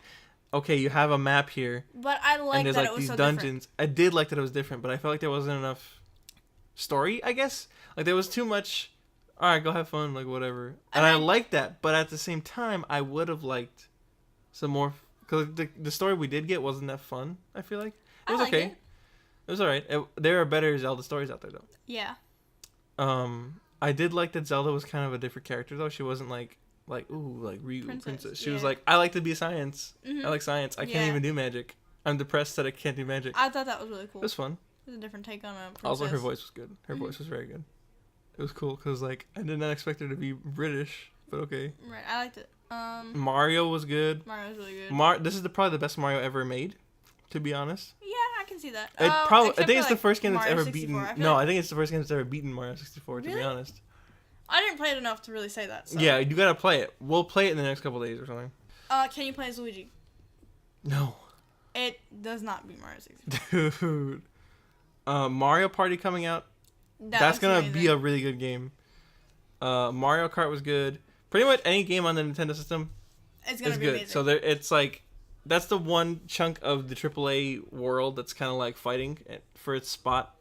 okay, you have a map here. But I like and there's that like it was these so dungeons. I did like that it was different, but I felt like there wasn't enough story, I guess. Like, there was too much, all right, go have fun, like, whatever. And I liked that, but at the same time, I would have liked some more, because the story we did get wasn't that fun, I feel like. It was okay. It was alright. There are better Zelda stories out there, though. Yeah. I did like that Zelda was kind of a different character, though. She wasn't like ooh, like Ryu Princess. She was like, I like to be science. Mm-hmm. I like science. I can't even do magic. I'm depressed that I can't do magic. I thought that was really cool. It was fun. It was a different take on a princess. Also, her voice was good. Her voice was very good. It was cool because, like, I did not expect her to be British, but okay. Right, I liked it. Mario was good. Mario was really good. This is probably the best Mario ever made, to be honest. Yeah, I can see that. I think it's the first game that's Mario ever 64. beaten. No, I think it's the first game that's ever beaten Mario 64. To be Really? honest. I didn't play it enough to really say that. So. Yeah, you gotta play it. We'll play it in the next couple days or something. Can you play as Luigi? No. It does not beat Mario 64. Dude. Mario Party coming out. That's looks gonna amazing. be a really good game. Mario Kart was good. Pretty much any game on the Nintendo system It's gonna is be good. amazing. So it's like, that's the one chunk of the AAA world that's kind of like fighting for its spot,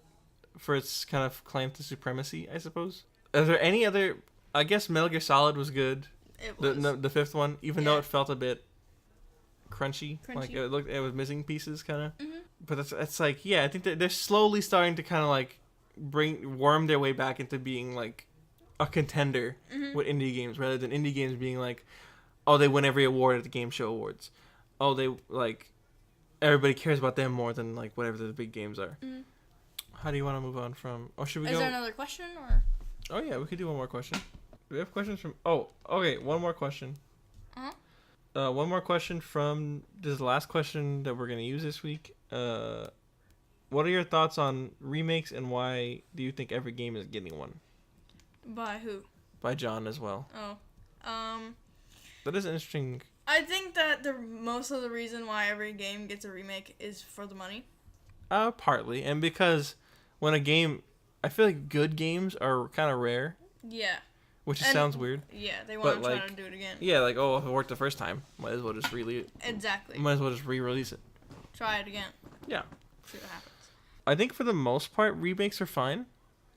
for its kind of claim to supremacy, I suppose. Are there any other? I guess Metal Gear Solid was good. It was. The fifth one, even though it felt a bit crunchy. Like Crunchy. it was missing pieces, kind of. Mm-hmm. But that's like, yeah, I think that they're slowly starting to kind of like worm their way back into being like a contender with indie games, rather than indie games being like, oh, they win every award at the Game Show Awards. Oh, they like, everybody cares about them more than like whatever the big games are. Mm-hmm. How do you want to move on from? Oh, should we Is go? there another question or? Oh yeah, we could do one more question. Do we have questions from? Oh, okay, one more question. One more question from this is the last question that we're gonna use this week. What are your thoughts on remakes, and why do you think every game is getting one? By who? By John as well. Oh. That is interesting. I think that most of the reason why every game gets a remake is for the money. Partly, and because when a game, I feel like good games are kind of rare. Yeah. Which sounds weird. Yeah, they want to try like, to do it again. Yeah, like, oh, if it worked the first time, might as well just Exactly. Might as well just re-release it. Try it again. Yeah. See what happens. I think for the most part, remakes are fine.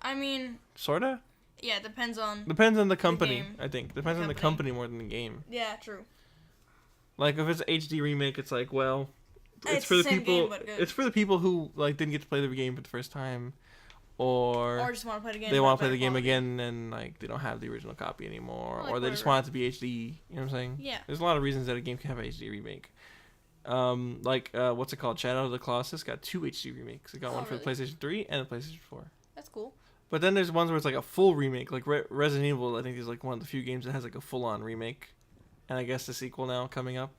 I mean, sorta. Yeah, it depends on the company. game. I think depends on the company more than the game. Yeah, true. Like if it's an HD remake, it's like, well, it's for the the same people. game, but good. It's for the people who like didn't get to play the game for the first time, or just want to play the game. They want to play the game again, and like they don't have the original copy anymore, Like or they just whatever. want it to be HD. You know what I'm saying? Yeah. There's a lot of reasons that a game can have an HD remake. What's it called? Shadow of the Colossus got 2 HD remakes. It got one for the PlayStation 3 and the PlayStation 4. That's cool. But then there's ones where it's like a full remake, like Resident Evil. I think is like one of the few games that has like a full-on remake, and I guess the sequel now coming up,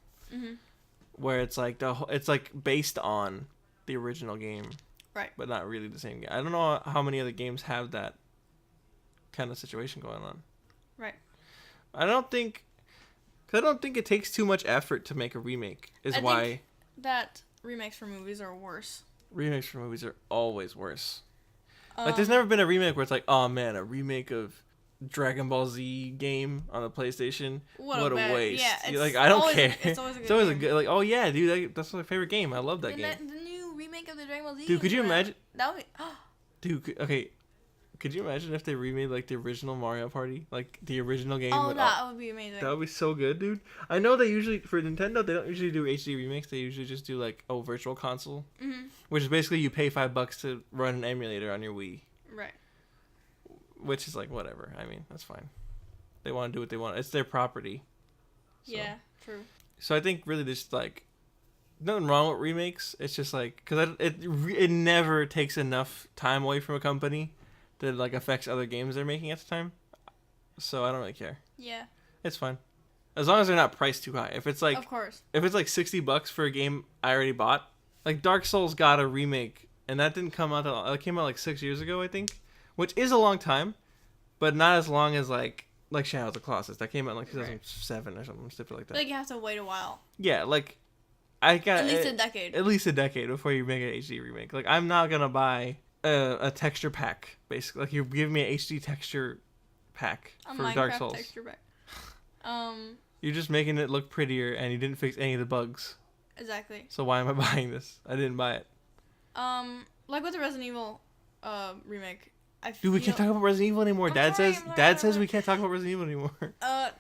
where it's like it's like based on the original game, right? But not really the same game. I don't know how many other games have that kind of situation going on. Right. I don't think it takes too much effort to make a remake. I think that remakes for movies are worse. Remakes for movies are always worse. Like, there's never been a remake where it's like, oh man, a remake of Dragon Ball Z game on the PlayStation. What a waste. Yeah, like, I don't care. It's always a good like, oh yeah, dude, that's my favorite game. I love that game. The new remake of the Dragon Ball Z. Dude, could you imagine? That would be. Dude, okay. Could you imagine if they remade like the original Mario Party, like the original game? Oh, that would be amazing. That would be so good, dude. I know they usually for Nintendo they don't usually do HD remakes. They usually just do like virtual console, which is basically you pay $5 to run an emulator on your Wii. Right. Which is like whatever. I mean, that's fine. They want to do what they want. It's their property. So. Yeah, true. So I think really there's like nothing wrong with remakes. It's just like because it never takes enough time away from a company that like affects other games they're making at the time. So I don't really care. Yeah. It's fine. As long as they're not priced too high. If it's like of course. If it's like $60 for a game I already bought, like Dark Souls got a remake and that didn't come out. It came out like 6 years ago, I think, which is a long time. but not as long as like Shadow of the Colossus that came out in like 2007 or something stupid like I that. think you have to wait a while. Yeah, like I got At least a decade. At least a decade before you make an HD remake. Like I'm not gonna buy a texture pack. Basically, like you give me an HD texture pack A for Minecraft Dark Souls. texture pack. You're just making it look prettier, and you didn't fix any of the bugs. Exactly. So why am I buying this? I didn't buy it. Like with the Resident Evil remake, Dude, we can't talk about Resident Evil anymore. I'm Dad sorry, says we can't talk about Resident Evil anymore.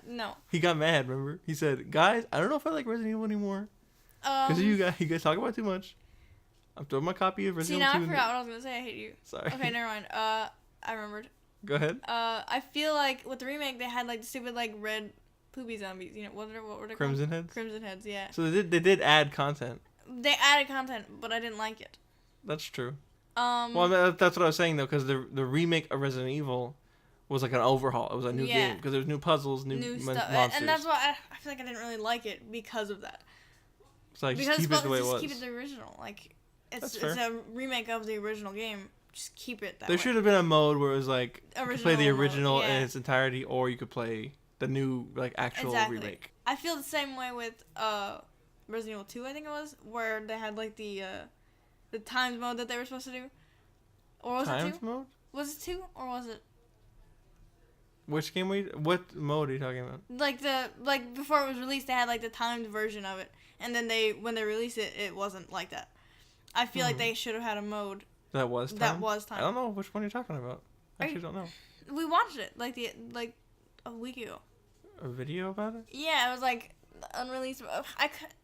No. He got mad. Remember? He said, "Guys, I don't know if I like Resident Evil anymore because you guys talk about it too much." I'm throwing my copy of Resident Evil 2. See, now I forgot what I was gonna say. I hate you. Sorry. Okay, never mind. I remembered. Go ahead. I feel like with the remake they had like the stupid like red poopy zombies. You know what were they Crimson called? Heads? Crimson Heads, yeah. So they did add content. They added content, but I didn't like it. That's true. Well, that's what I was saying though, because the remake of Resident Evil was like an overhaul. It was a new game because there was new puzzles, new stuff, monsters. and that's why I feel like I didn't really like it because of that. So like, just keep it the way it was. Keep it the original. Like it's fair. a remake of the original game. Just keep it that There way. should have been a mode where it was like you could play the original mode, yeah. in its entirety, or you could play the new like actual remake. I feel the same way with Resident Evil 2, I think it was, where they had like the timed mode that they were supposed to do. Or was it 2? Timed mode? Was it 2 or was it Which game what mode are you talking about? like before it was released they had like the timed version of it, and then when they released it it wasn't like that. I feel like they should have had a mode that was timed? I don't know which one you're talking about. I actually don't know. We watched it like a week ago. A video about it? Yeah, it was like unreleased.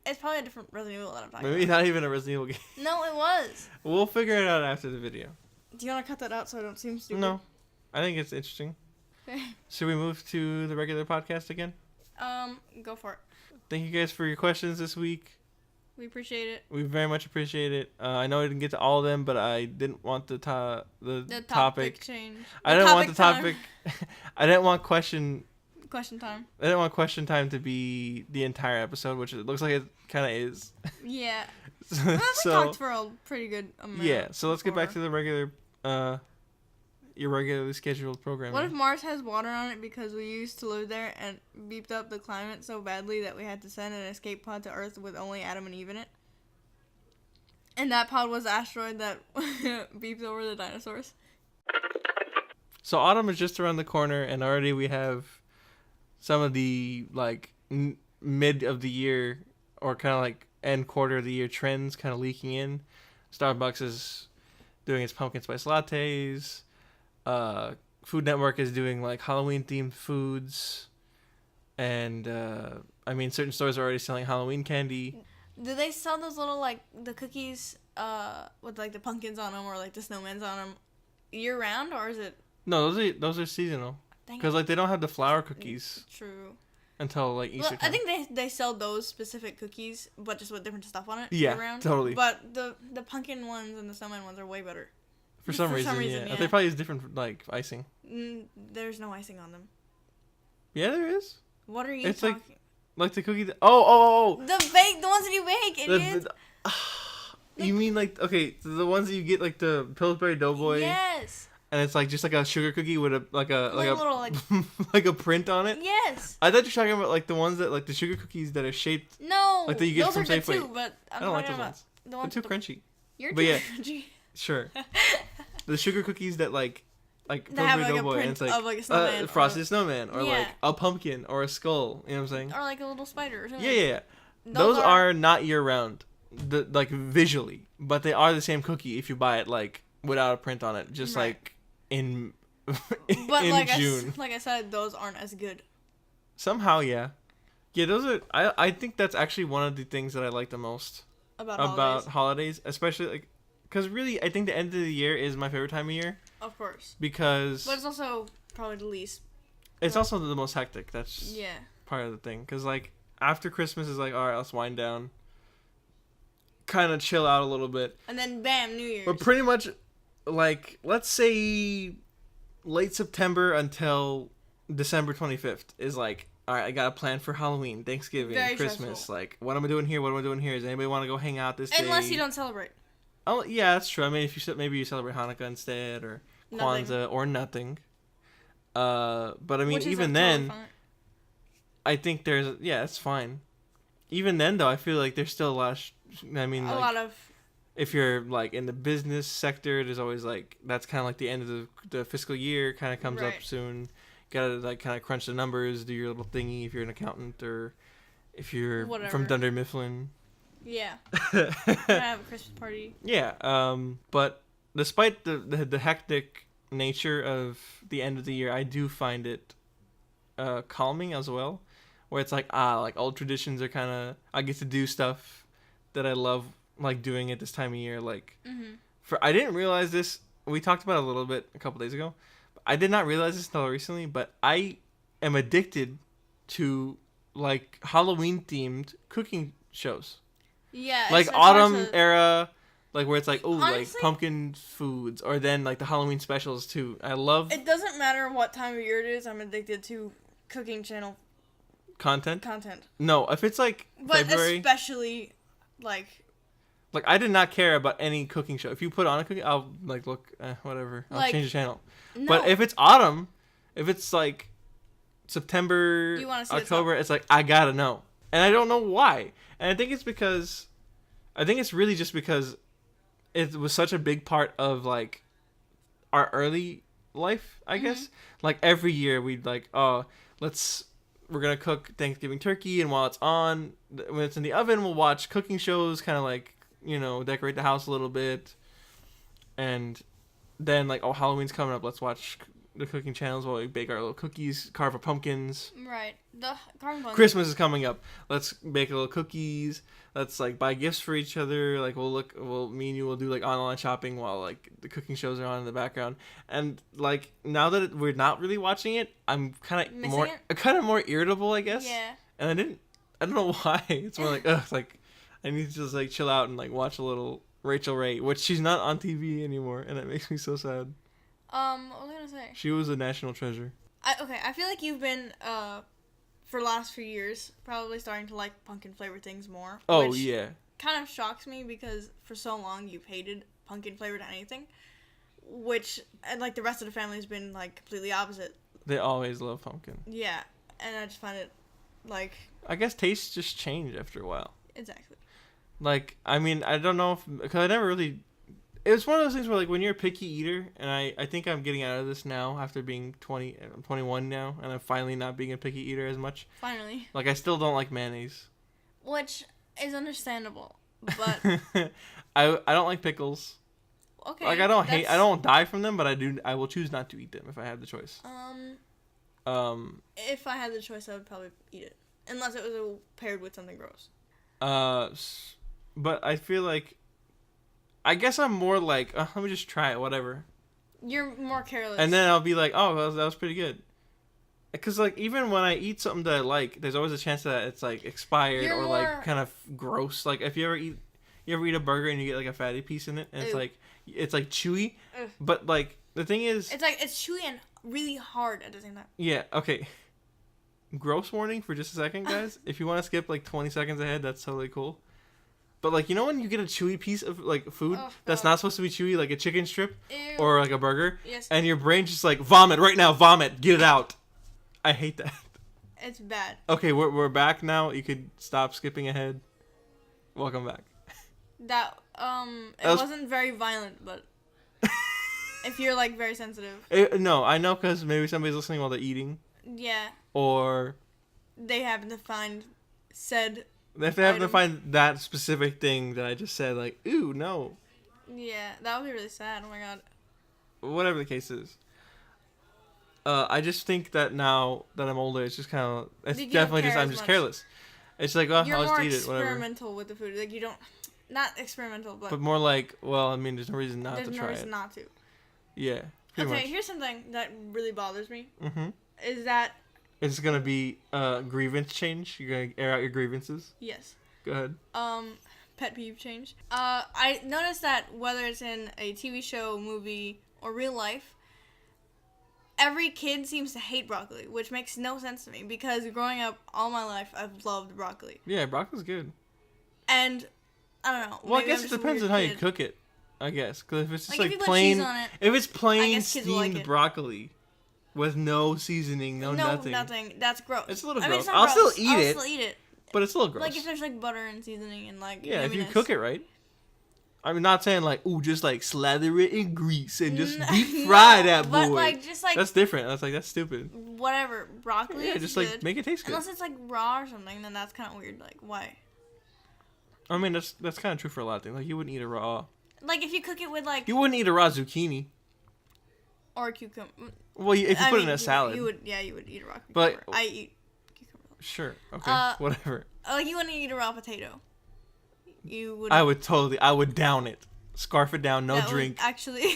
It's probably a different Resident Evil that I'm talking Maybe about. not even a Resident Evil game. No, it was. We'll figure it out after the video. Do you want to cut that out so I don't seem stupid? No. I think it's interesting. Okay. Should we move to the regular podcast again? Go for it. Thank you guys for your questions this week. We appreciate it. We very much appreciate it. I know I didn't get to all of them, but I didn't want the topic change. I didn't want the topic. I didn't want question time. I didn't want question time to be the entire episode, which it looks like it kind of is. Yeah. We talked for a pretty good amount. Yeah, so let's get back to the regular, your regularly scheduled programming. What if Mars has water on it because we used to live there and beeped up the climate so badly that we had to send an escape pod to Earth with only Adam and Eve in it? And that pod was the asteroid that beeped over the dinosaurs. So autumn is just around the corner, and already we have some of the like mid of the year or kind of like end quarter of the year trends kind of leaking in. Starbucks is doing its pumpkin spice lattes. Food Network is doing like Halloween themed foods, and I mean certain stores are already selling Halloween candy. Do they sell those little like the cookies with like the pumpkins on them or like the snowmans on them year round, or is it? No, those are seasonal. Because like they don't have the flour cookies. True. Until like Easter time. I think they sell those specific cookies, but just with different stuff on it. Yeah, year round. totally. But the pumpkin ones and the snowman ones are way better. For some reason, yeah. They probably use different like icing. There's no icing on them. Yeah, there is. What are you it's talking? Like the cookie. Oh. The ones that you bake, idiot. You mean like the ones that you get like the Pillsbury Doughboy? Yes. And it's like just like a sugar cookie with a little, like a print on it. Yes. I thought you were talking about like the ones that like the sugar cookies that are shaped. No. Like that you get those from are good Safeway. too, but I don't like those ones. They're too crunchy. You're but too yeah, crunchy. Sure. The sugar cookies that like they have like Doughboy, a print and it's like, of like a snowman, frosted snowman, or like a pumpkin or a skull. You know what I'm saying? Or like a little spider. Or something. Yeah. Those are not year round, like visually, but they are the same cookie if you buy it like without a print on it, just like in in June. Like I said, those aren't as good. Somehow, yeah. Those are. I think that's actually one of the things that I like the most about holidays, especially like. Because really, I think the end of the year is my favorite time of year. Of course. Because... But it's also probably the least. It's also the most hectic. That's yeah. part of the thing. Because, like, after Christmas is like, all right, let's wind down. Kind of chill out a little bit. And then, bam, New Year's. But pretty much, like, let's say late September until December 25th is like, all right, I got a plan for Halloween, Thanksgiving, Christmas. Stressful. Like, what am I doing here? What am I doing here? Does anybody want to go hang out this day? Unless you don't celebrate. Oh yeah, that's true. I mean, if you maybe you celebrate Hanukkah instead, or Kwanzaa, or nothing. But I mean, Which is even totally then, fine. I think it's fine. Even then, though, I feel like there's still a lot of, I mean, A like, lot of if you're, like, in the business sector, there's always, like, that's kind of like the end of the fiscal year kind of comes up Right. soon. Gotta, like, kind of crunch the numbers, do your little thingy if you're an accountant or if you're Whatever. from Dunder Mifflin. yeah. Gonna have a Christmas party. Yeah, but despite the hectic nature of the end of the year, I do find it calming as well, where it's like old traditions are kind of, I get to do stuff that I love, like doing at this time of year. Like, I didn't realize this. We talked about it a little bit a couple days ago. I did not realize this until recently, but I am addicted to like Halloween themed cooking shows. Yeah. Like it's hard autumn to- era, like where it's like, oh, like Honestly- pumpkin foods, or then like the Halloween specials too. I love It doesn't matter what time of year it is. I'm addicted to cooking channel content. content, No, if it's like but February, especially like like I did not care about any cooking show. If you put on a cooking, I'll like look, whatever. I'll Like, change the channel. no. But if it's autumn, if it's like September, You wanna see what's October, it's like I gotta know, and I don't know why. And I think it's really just because it was such a big part of like our early life, I guess. Like every year we'd like, oh, we're gonna cook Thanksgiving turkey, and while it's on, when it's in the oven, we'll watch cooking shows, kind of like, decorate the house a little bit, and then like, oh, Halloween's coming up, let's watch the cooking channels while we bake our little cookies, carve our pumpkins. right, the carving pumpkin. Christmas is coming up. Let's bake little cookies. Let's like buy gifts for each other. Like me and you will do like online shopping while like the cooking shows are on in the background. And like now that we're not really watching it, I'm Missing it? kind of more irritable, I guess. Yeah. And I don't know why. It's more like, ugh, like I need to just like chill out and like watch a little Rachel Ray, which she's not on TV anymore, and it makes me so sad. What was I gonna say? She was a national treasure. I feel like you've been for the last few years probably starting to like pumpkin flavored things more. Oh which yeah. kind of shocks me because for so long you've hated pumpkin flavored anything, which and like the rest of the family has been like completely opposite. They always love pumpkin. Yeah, and I just find it like I guess tastes just change after a while. exactly. Like, I mean, I don't know because I never really. It was one of those things where, like, when you're a picky eater, and I think I'm getting out of this now after being 20, I'm 21 now, and I'm finally not being a picky eater as much. Finally, Like, I still don't like mayonnaise. which is understandable, but I don't like pickles. okay. Like, I that's- don't die from them, but I will choose not to eat them if I have the choice. If I had the choice, I would probably eat it unless it was paired with something gross. But I feel like, I guess I'm more like, let me just try it, whatever. You're more careless. And then I'll be like, oh, that was pretty good. Because, like, even when I eat something that I like, there's always a chance that it's, like, expired You're or, more- like, kind of gross. Like, if you ever eat a burger and you get, like, a fatty piece in it, and Ew. it's, like, chewy. Ugh. But, like, the thing is, it's chewy and really hard at the same time. yeah, okay. Gross warning for just a second, guys. If you want to skip, like, 20 seconds ahead, that's totally cool. But, like, you know when you get a chewy piece of, like, food Oh, that's God. not supposed to be chewy, like a chicken strip Ew. or, like, a burger, Yes. and your brain just, like, vomit right now, vomit, get it out. I hate that. It's bad. Okay, we're back now. You could stop skipping ahead. Welcome back. That it was- wasn't very violent, but if you're like very sensitive, No, I know because maybe somebody's listening while they're eating, yeah, or they happen to find said. if they happen to Item. find that specific thing that I just said, like, ooh, no. Yeah, that would be really sad. Oh my god. Whatever the case is. I just think that now that I'm older, it's just kind of, it's You don't definitely care just, I'm as just much. careless. It's like, oh, You're I'll just more eat it, whatever. experimental with the food. Like you don't, not experimental, but, But more like, well, I mean, there's no reason not there's to no try reason it. not to. Yeah, pretty Okay, much. here's something that really bothers me. Mm-hmm. Is that It's gonna be grievance change. You're gonna air out your grievances. yes. Go ahead. Pet peeve change. I noticed that whether it's in a TV show, movie, or real life, every kid seems to hate broccoli, which makes no sense to me because growing up all my life, I've loved broccoli. Yeah, broccoli's good. And I don't know. Well, I maybe guess I'm it just a depends on weird how you kid. cook it. I guess because if it's just Like, like, if you put plain, cheese on it, if it's plain guess kids will like steamed it. broccoli, with no seasoning, no nothing. That's gross. It's a little I mean, gross. it's not I'll gross. still eat it. I'll still eat it. But it's a little gross. Like if there's like butter and seasoning and like yeah, if you yumminess. cook it right. I'm not saying like, ooh, just like slather it in grease and just No, deep fry that boy. But like just like that's different. That's stupid. whatever broccoli. Yeah, is just good. like make it taste good. Unless it's like raw or something, then that's kind of weird. Like why? I mean, that's kind of true for a lot of things. Like you wouldn't eat a raw. Like if you cook it with like You wouldn't eat a raw zucchini. or cucumber. Well, if you put it in a salad. you would eat a raw cucumber. But I eat cucumber. Sure. Okay. Whatever. Like you wouldn't eat a raw potato. You would. I would down it. Scarf it down, no that drink. Would actually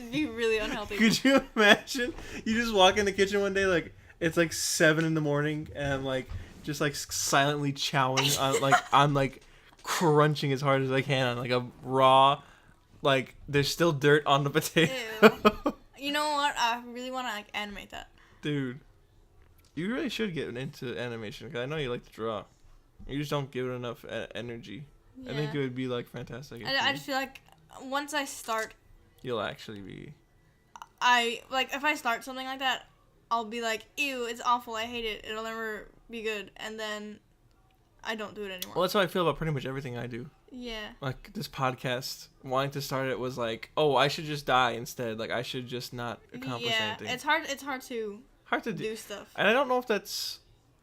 be really unhealthy. Could you imagine? You just walk in the kitchen one day, like it's like 7 a.m. and I'm like just like silently chowing on like I'm like crunching as hard as I can on like a raw, like there's still dirt on the potato. Ew. You know what? I really want to like animate that. Dude, you really should get into animation because I know you like to draw. You just don't give it enough energy. Yeah. I think it would be like fantastic. I just feel like once I start, you'll actually be. If I start something like that, I'll be like, ew, it's awful, I hate it, it'll never be good, and then I don't do it anymore. Well, that's how I feel about pretty much everything I do. Yeah. Like this podcast, wanting to start it was like, oh, I should just die instead. Like I should just not accomplish anything. It's hard to do stuff. And I don't know if that's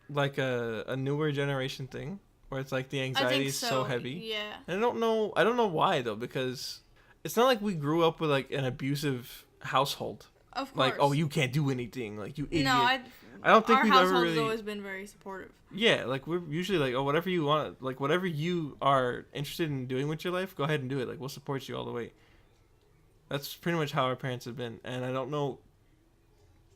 like a newer generation thing where it's like the anxiety is so heavy. Yeah. And I don't know why though, because it's not like we grew up with like an abusive household. Of course. Like, oh, you can't do anything, like you idiot. No, I don't think we've ever household really. has always been very supportive. Yeah, like we're usually like, oh, whatever you want, like whatever you are interested in doing with your life, go ahead and do it. Like we'll support you all the way. That's pretty much how our parents have been, and I don't know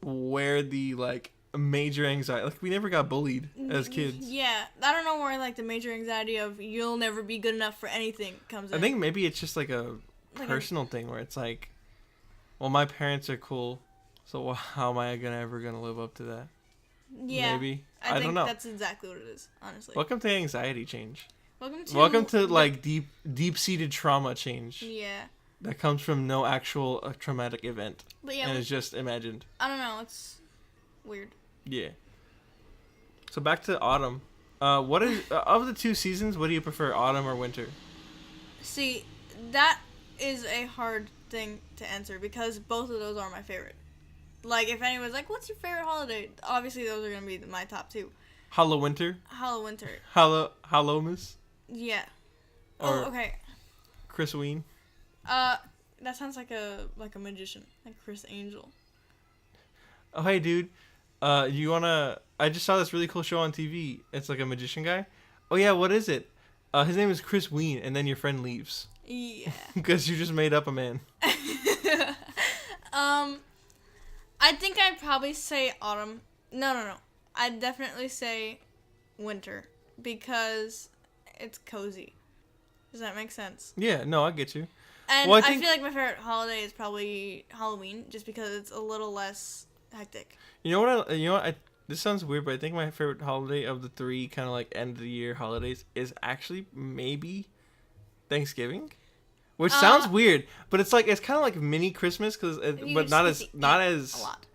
where the like major anxiety. Like we never got bullied as kids. Yeah, I don't know where like the major anxiety of you'll never be good enough for anything comes in. I think maybe it's just like a personal thing where it's like, well, my parents are cool, so how am I ever gonna live up to that? Yeah, maybe I don't know. That's exactly what it is, honestly. Welcome to anxiety change. Welcome to like deep seated trauma change. Yeah. That comes from no actual traumatic event. But yeah, and it's just imagined. I don't know. It's weird. Yeah. So back to autumn. What is of the two seasons? What do you prefer, autumn or winter? See, that is a hard thing to answer because both of those are my favorite. Like, if anyone's like, "What's your favorite holiday?" Obviously, those are gonna be my top two. Winter. Winter. Hallowmas. Yeah. Or okay. Christween. That sounds like a magician, like Chris Angel. Oh, hey, dude. You wanna? I just saw this really cool show on TV. It's like a magician guy. Oh yeah, what is it? His name is Chris Ween, and then your friend leaves. Yeah. Because you just made up a man. I think I'd probably say autumn. No. I'd definitely say winter because it's cozy. Does that make sense? Yeah, no, I get you. And well, I feel like my favorite holiday is probably Halloween, just because it's a little less hectic. You know what? This sounds weird, but I think my favorite holiday of the three kind of like end of the year holidays is actually maybe Thanksgiving, which sounds weird, but it's kind of like mini Christmas but not as a lot.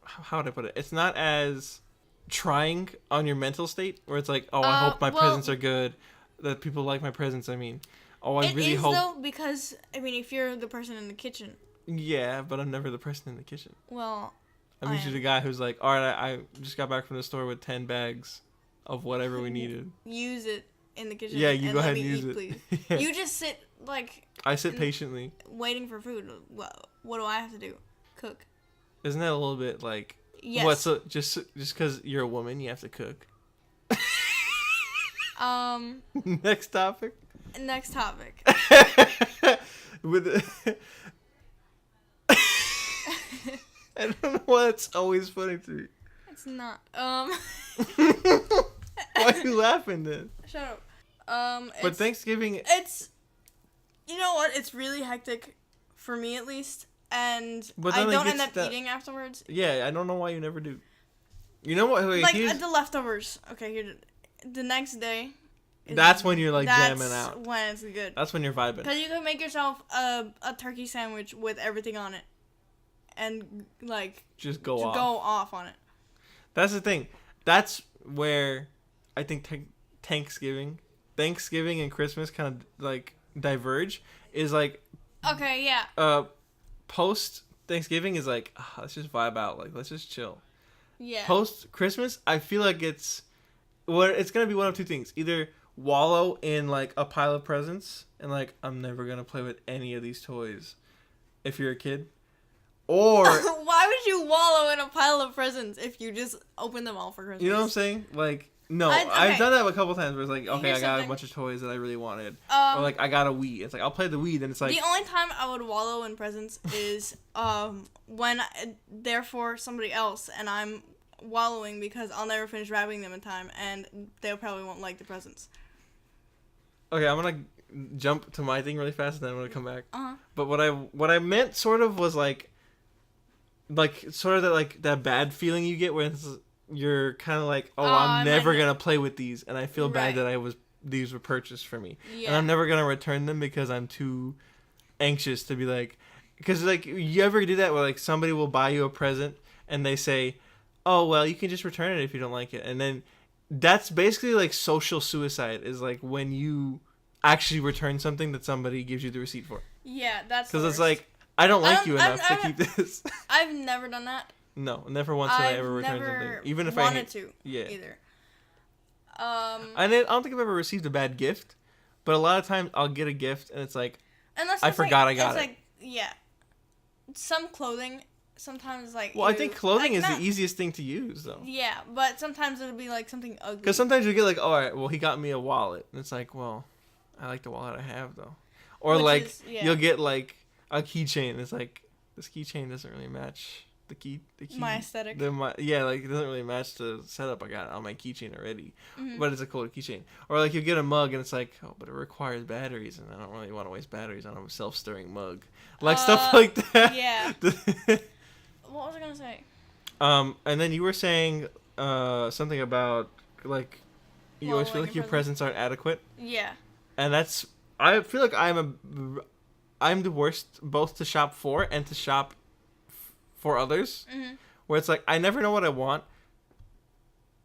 How would I put it? It's not as trying on your mental state where it's like, oh, I hope my presents are good, that people like my presents. I mean, oh, I really hope. It is though, because I mean, if you're the person in the kitchen. Yeah, but I'm never the person in the kitchen. Well. I'm usually the guy who's like, all right, I just got back from the store with 10 bags of whatever we needed. Use it in the kitchen. Yeah, you go ahead and use it. Please. Yeah. You just sit I sit patiently. Waiting for food. What do I have to do? Cook. Isn't that a little bit like? Yes. What? So just because you're a woman, you have to cook. Next topic. Next topic. I don't know why it's always funny to me. It's not. Why are you laughing then? Shut up. But Thanksgiving. It's. You know what? It's really hectic, for me at least, and I don't end up eating afterwards. Yeah, I don't know why you never do. You know what? Wait, the leftovers. Okay, here. The next day. That's when you're jamming out. That's when it's good. That's when you're vibing. Because you can make yourself a turkey sandwich with everything on it. and like just go to off. go off on it. That's the thing. That's where I think Thanksgiving and Christmas kind of like diverge. Is like Okay, yeah. Post Thanksgiving is like let's just vibe out, like let's just chill. Yeah. Post Christmas, I feel like it's gonna be one of two things: either wallow in like a pile of presents and like I'm never gonna play with any of these toys, if you're a kid, or why would you wallow in a pile of presents if you just open them all for Christmas? you know what I'm saying? Like no, Okay. I've done that a couple times where it's like okay, Here's I got something. a bunch of toys that I really wanted, Um, or like I got a Wii. It's like I'll play the Wii, then it's like the only time I would wallow in presents is when they're for somebody else and I'm wallowing because I'll never finish wrapping them in time and they probably won't like the presents. okay, I'm gonna jump to my thing really fast and then I'm gonna come back. Uh-huh. But what I meant sort of was like sort of that bad feeling you get when you're kind of like, oh, I'm never gonna play with these, and I feel bad that these were purchased for me, and I'm never gonna return them because I'm too anxious to be like, because like you ever do that where like somebody will buy you a present and they say, oh well, you can just return it if you don't like it, and then that's basically like social suicide is like when you actually return something that somebody gives you the receipt for. Yeah, that's because it's like I don't like you enough to keep this. I've never done that. No, never once did I ever return something, even if I wanted to. Yeah. Either. I don't think I've ever received a bad gift, but a lot of times I'll get a gift and it's like I forgot I got it. Like, yeah. Some clothing sometimes like. Well, I think clothing like, is the easiest thing to use though. Yeah, but sometimes it'll be like something ugly. Because sometimes you get like, all right, well he got me a wallet, and it's like, well, I like the wallet I have though, or you'll get like a keychain. And it's like this keychain doesn't really match the key. My aesthetic. Like it doesn't really match the setup I got on my keychain already, but it's a cool keychain. Or like you get a mug and it's like, oh, but it requires batteries, and I don't really want to waste batteries on a self-stirring mug, like stuff like that. Yeah. What was I gonna say? And then you were saying something about like you always feel like your presents aren't adequate. Yeah. And I feel like I'm the worst both to shop for and to shop for others, where it's like I never know what I want.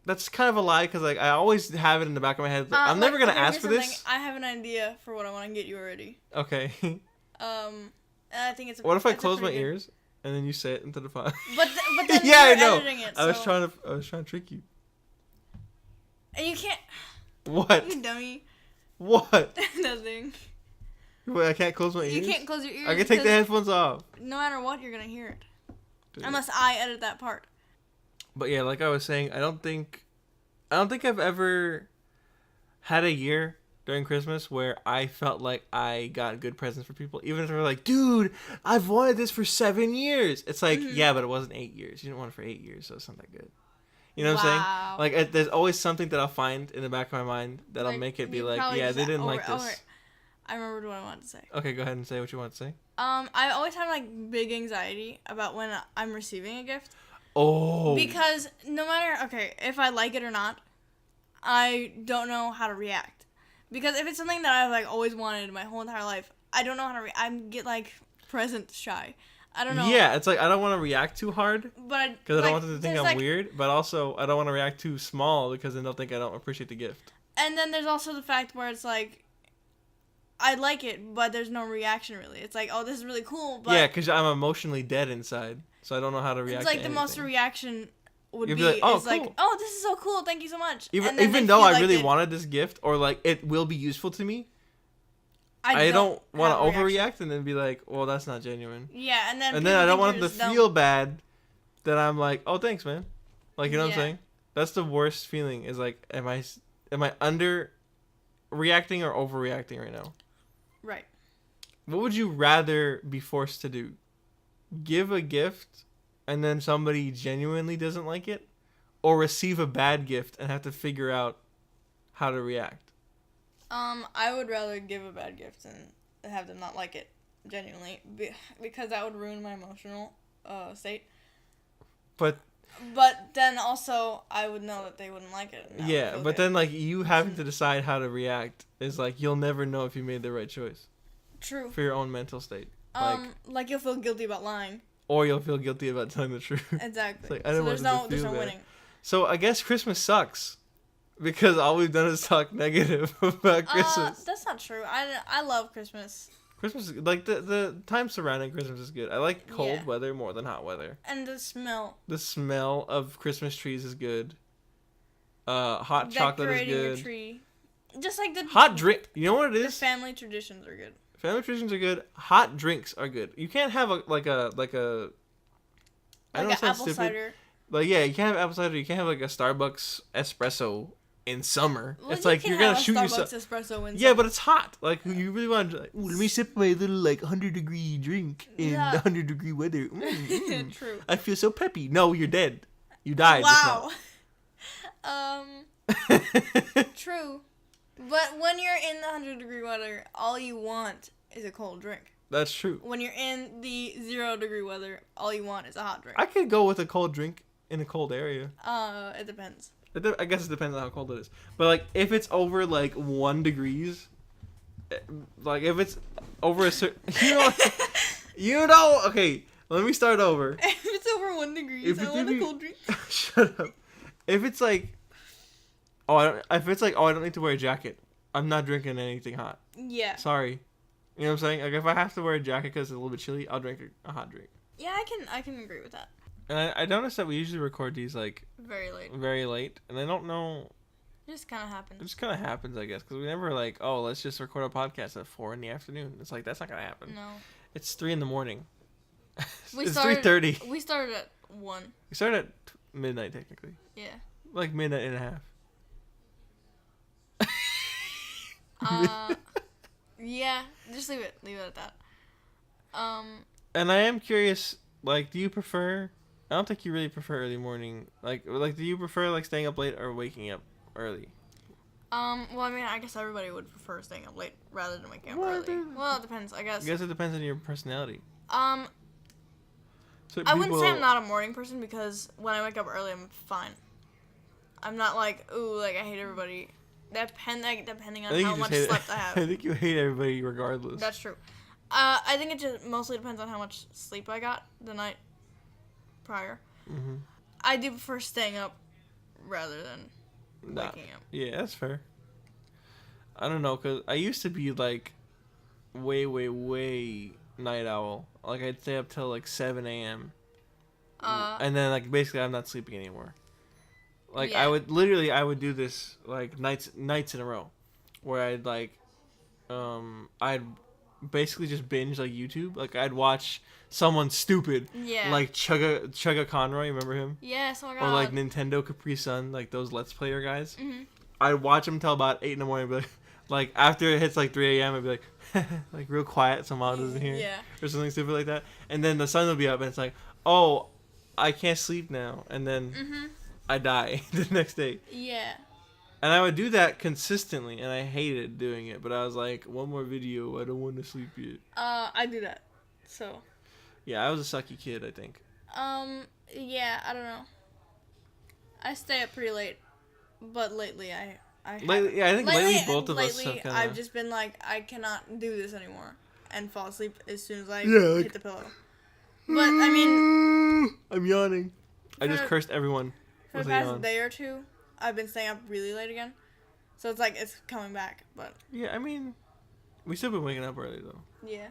That's kind of a lie because like I always have it in the back of my head. Like, I'm never gonna ask for this. I have an idea for what I want to get you already. Okay. And I think it's. What if I close my ears and then you say it into the phone? But then yeah, you're I know. editing it, I was so- trying to trick you. And you can't. What? You dummy. What? Nothing. Wait, I can't close my ears. You can't close your ears. I can take the headphones off. No matter what, you're gonna hear it. Dude. Unless I edit that part. But yeah, like I was saying, I don't think I've ever had a year during Christmas where I felt like I got good presents for people, even if they were like, dude, I've wanted this for 7 years. It's like, yeah, but it wasn't 8 years. You didn't want it for 8 years, so it's not that good. You know what I'm saying? Like, there's always something that I'll find in the back of my mind that'll make it be like, yeah, they didn't like this. I remembered what I wanted to say. Okay, go ahead and say what you want to say. I always have like big anxiety about when I'm receiving a gift. Oh. Because no matter if I like it or not, I don't know how to react. Because if it's something that I've like always wanted my whole entire life, I don't know how to I get like present shy. I don't know. Yeah, it's like I don't want to react too hard but because I don't want them to think I'm weird, but also I don't want to react too small because then they'll think I don't appreciate the gift. And then there's also the fact where it's like I like it, but there's no reaction really. It's like, oh, this is really cool, but yeah, because I'm emotionally dead inside, so I don't know how to react. It's like to the anything. most reaction would You'd be like, oh, is cool. like, oh, this is so cool, thank you so much. Even though I really wanted this gift or like it will be useful to me, I don't want to overreact and then be like, well, that's not genuine. Yeah, and then I don't want them to feel bad that I'm like, oh, thanks, man. Like, you know what I'm saying? That's the worst feeling is like, am I under reacting or overreacting right now? Right. What would you rather be forced to do? Give a gift and then somebody genuinely doesn't like it? Or receive a bad gift and have to figure out how to react? I would rather give a bad gift and have them not like it genuinely because that would ruin my emotional state. But then also I would know that they wouldn't like it. Yeah, but then like you having to decide how to react is like you'll never know if you made the right choice. True. For your own mental state. Like you'll feel guilty about lying. or you'll feel guilty about telling the truth. Exactly. It's like, I don't want them to there's feel no bad. winning. So I guess Christmas sucks because all we've done is talk negative about Christmas. That's not true. I love Christmas. Christmas, like the time surrounding Christmas is good. I like cold Yeah. weather more than hot weather. And the smell. The smell of Christmas trees is good. Hot chocolate is Decorating your good. tree. Just like the Hot drink. You know what it the is? family traditions are good. Family traditions are good. Hot drinks are good. You can't have a like a. I Like know an it sounds apple stupid. cider. Like yeah, you can't have apple cider. You can't have like a Starbucks espresso in summer. Well, It's you like can you're gonna have shoot a yourself. Starbucks espresso in Yeah, but it's hot. Like you really want to. Like, let me sip my little like 100-degree drink in Yeah. the 100-degree weather. True. I feel so peppy. No, you're dead. You died. Wow. just now. True. But when you're in the 100-degree weather, all you want is a cold drink. That's true. When you're in the 0-degree weather, all you want is a hot drink. I could go with a cold drink in a cold area. It depends. I guess it depends on how cold it is. But like if it's over like 1 degrees, like if it's over a certain, okay, let me start over. If it's over 1 degree, If I it's want a really- cold drink. Shut up. If it's like, I don't need to wear a jacket, I'm not drinking anything hot. Yeah. Sorry. You know what I'm saying? Like if I have to wear a jacket because it's a little bit chilly, I'll drink a hot drink. Yeah, I can agree with that. And I noticed that we usually record these like Very late. very late, and I don't know. It just kind of It happens. just kind of happens, I guess, because we never like, oh, let's just record a podcast at 4 in the afternoon. It's like that's not gonna happen. No. It's 3 in the morning. We It's started- 3:30. We started at 1. We started at midnight technically, Yeah. like midnight and a half. Yeah. Just leave it. Leave it at that. And I am curious, like, do you prefer? I don't think you really prefer early morning. Like, do you prefer like staying up late or waking up early? Well, I mean, I guess everybody would prefer staying up late rather than waking up Well, early. Well, it depends, I guess. I guess it depends on your personality. So I wouldn't say I'm not a morning person because when I wake up early, I'm fine. I'm not like, ooh, like I hate everybody. Depending on how much slept I have. I think you hate everybody regardless. That's true. I think it just mostly depends on how much sleep I got the night prior. Mm-hmm. I do prefer staying up rather than waking up. Yeah, that's fair. I don't know, cause I used to be like way night owl. Like I'd stay up till like 7 a.m. And then like basically I'm not sleeping anymore. Like Yeah. I would do this like nights in a row, where I'd like, I'd basically just binge like YouTube. Like I'd watch someone stupid, Yeah. like Chugga Conroy, remember him? Yes, oh my god. Or like Nintendo Capri Sun, like those Let's Player guys. Mhm. I'd watch them till about 8 in the morning. But like after it hits like 3 a.m., I'd be like, like real quiet, so mom doesn't hear, Yeah. or something stupid like that. And then the sun will be up, and it's like, oh, I can't sleep now, and then Mhm. I die the next day. Yeah. And I would do that consistently, and I hated doing it. But I was like, one more video, I don't want to sleep yet. I do that. So. Yeah, I was a sucky kid, I think. Yeah, I don't know. I stay up pretty late, but lately I Lately, yeah, I think lately both of us lately have kinda... I've just been like, I cannot do this anymore, and fall asleep as soon as I Yeah, like- hit the pillow. But I mean, I'm yawning. I just For- cursed everyone for with the a past yawn. day or two, I've been staying up really late again. So it's like it's coming back, but Yeah, I mean, we still been waking up early though. yeah.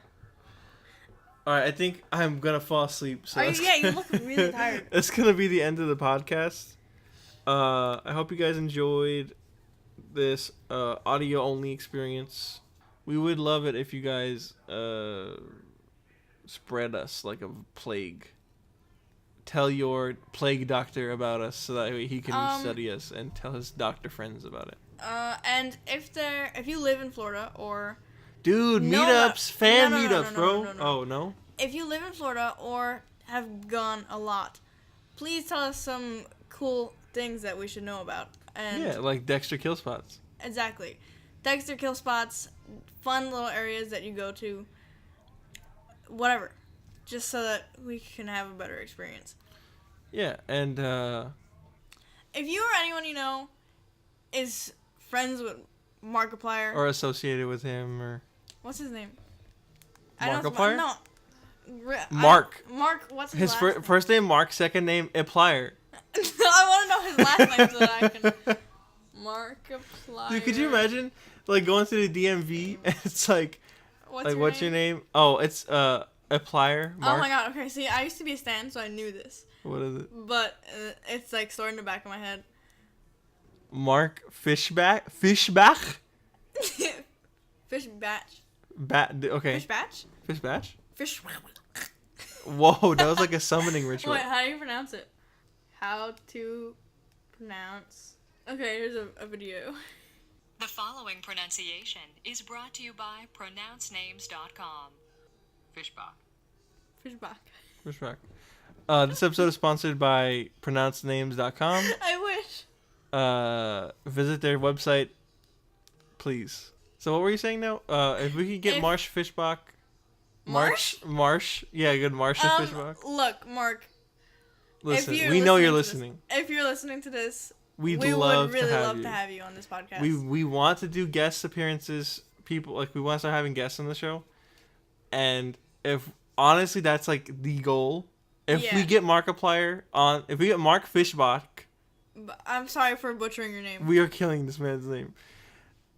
All right, I think I'm gonna fall asleep. So Are you- that's yeah, you gonna- look really tired. It's gonna be the end of the podcast. I hope you guys enjoyed this audio only experience. We would love it if you guys spread us like a plague. Tell your plague doctor about us so that way he can study us and tell his doctor friends about it. And if you live in Florida or Dude, No, meetups, fan no, no, no, meetups, no, bro. no, no. Oh no. if you live in Florida or have gone a lot, please tell us some cool things that we should know about. And Yeah, like Dexter kill spots. exactly. Dexter kill spots, fun little areas that you go to, whatever. Just so that we can have a better experience. Yeah, and If you or anyone you know is friends with Markiplier, or associated with him or what's his name? Markiplier? Mark. Mark, what's his His last name? first name Mark, second name Applier. I want to know his last name so that I can. Markiplier. Dude, could you imagine like going to the DMV and it's like, what's your name? Oh, it's Applier. Mark. Oh my god. Okay, see, I used to be a stan, so I knew this. What is it? But it's like stored in the back of my head. Mark Fishback. Fish batch. Okay. Fish batch. Fish batch. Fish. Whoa, that was like a summoning ritual. Wait, how do you pronounce it? How to pronounce? Okay, here's a video. The following pronunciation is brought to you by pronouncenames.com. Fishbach. Fishback. Fishback. This episode is sponsored by pronouncenames.com. I wish. Visit their website, please. So what were you saying now? If we could get Marsh Fishbach. Marsh? Yeah, good. Marsh and Fishbach. Look, Mark. Listen, we know you're listening. If you're listening to this, we would love really to love to have you on this podcast. We want to do guest appearances. People like we want to start having guests on the show, and if honestly that's like the goal. If we get Markiplier on, if we get Mark Fishbach, I'm sorry for butchering your name. we are killing this man's name.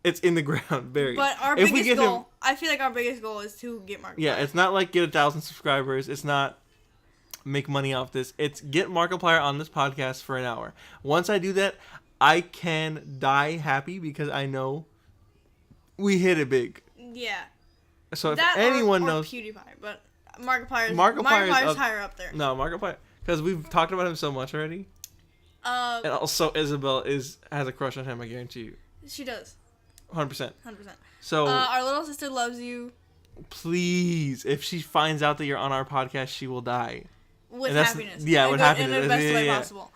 It's in the ground, buried. But our if biggest goal, I feel like our biggest goal is to get Markiplier. Yeah, it's not like get 1,000 subscribers. It's not make money off this. It's get Markiplier on this podcast for an hour. Once I do that, I can die happy because I know we hit it big. Yeah. So if that anyone or knows PewDiePie, but Markiplier's higher up there. No, Markiplier, because we've talked about him so much already. And also Isabel has a crush on him. I guarantee you. She does. 100%. 100%. So our little sister loves you. Please, if she finds out that you're on our podcast, she will die. With happiness. Yeah, with happiness. In the best way possible.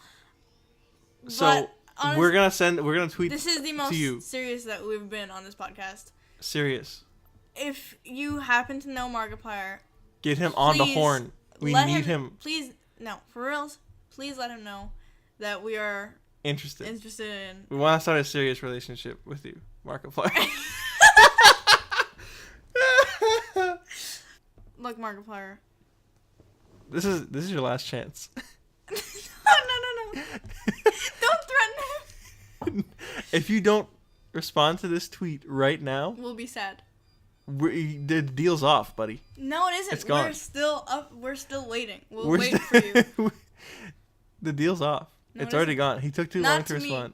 So but honestly, we're gonna tweet. This is the most serious that we've been on this podcast. Serious. If you happen to know Markiplier, get him on the horn. We need him. Please, no, for reals. Please let him know that we are interested in. We want to start a serious relationship with you, Markiplier. Look, Markiplier. This is your last chance. No. Don't threaten him. If you don't respond to this tweet right now, we'll be sad. The deal's off, buddy. No, it isn't. It's gone. We're still up. We're still waiting. We're waiting for you. The deal's off. No, it's already gone. He took too long to respond.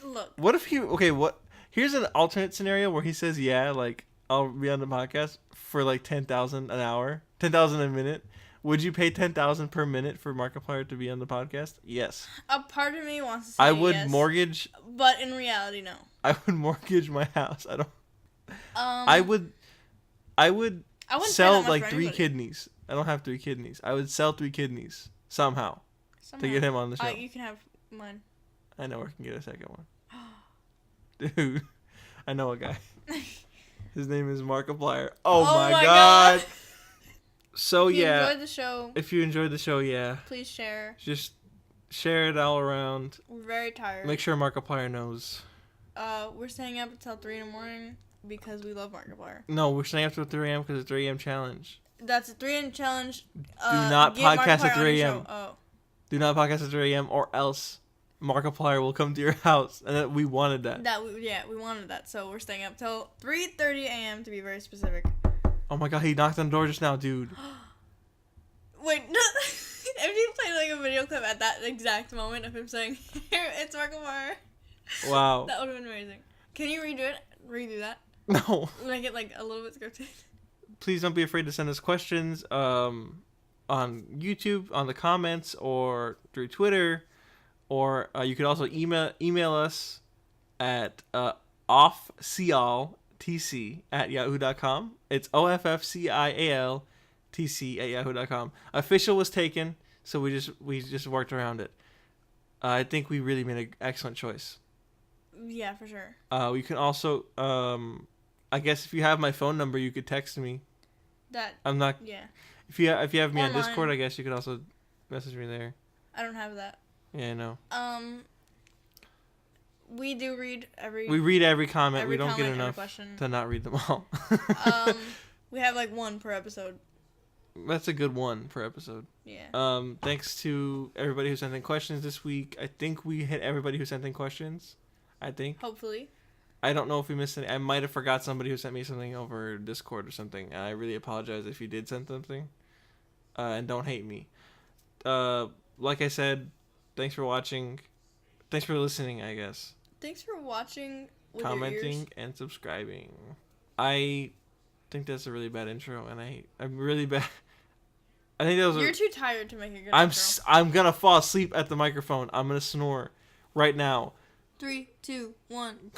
Look. What if he? Okay, what? Here's an alternate scenario where he says, "Yeah, like I'll be on the podcast for like 10,000 an hour, 10,000 a minute." Would you pay 10,000 per minute for Markiplier to be on the podcast? Yes. A part of me wants to say I would yes, mortgage. But in reality, no. I would mortgage my house. I don't. I would sell like 3 kidneys. I don't have 3 kidneys. I would sell 3 kidneys somehow to get him on the show. You can have mine. I know I can get a second one. Dude, I know a guy. His name is Markiplier. Oh my god. So if you enjoyed the show, if you enjoyed the show, please share. Just share it all around. We're very tired. Make sure Markiplier knows. We're staying up until 3 in the morning because we love Markiplier. No, we're staying up till 3 a.m. because it's 3 a.m. challenge. That's a 3 a.m. challenge. Do not podcast at 3 a.m. Oh. Do not podcast at 3 a.m. or else Markiplier will come to your house, and we wanted that. We wanted that, so we're staying up till 3:30 a.m. to be very specific. Oh my god, he knocked on the door just now, dude. Wait, no. If you played like a video clip at that exact moment of him saying, "Here, it's Markiplier." Wow. That would have been amazing. Can you redo that? No. Make it like a little bit scripted. Please don't be afraid to send us questions on YouTube, on the comments, or through Twitter, or you could also email us at offcialtc@yahoo.com. It's offcialtc@yahoo.com. Official was taken, so we just worked around it. I think we really made an excellent choice. Yeah, for sure. You can also, I guess if you have my phone number, you could text me. I'm not. Yeah. If you have me on Discord, I guess you could also message me there. I don't have that. Yeah, I know. we do read every. We read every comment. Every we don't comment, get every enough question. to not read them all. We have like one per episode. That's a good one per episode. Yeah. Thanks to everybody who sent in questions this week. I think we hit everybody who sent in questions. I think. Hopefully. I don't know if we missed any. I might have forgot somebody who sent me something over Discord or something. I really apologize if you did send something. And don't hate me. Like I said, thanks for watching. Thanks for listening, I guess. Thanks for watching. With Commenting your ears. and subscribing. I think that's a really bad intro, and I'm really bad. I think that was. You're too tired to make a good I'm intro. I'm gonna fall asleep at the microphone. I'm gonna snore right now. 3, 2, 1.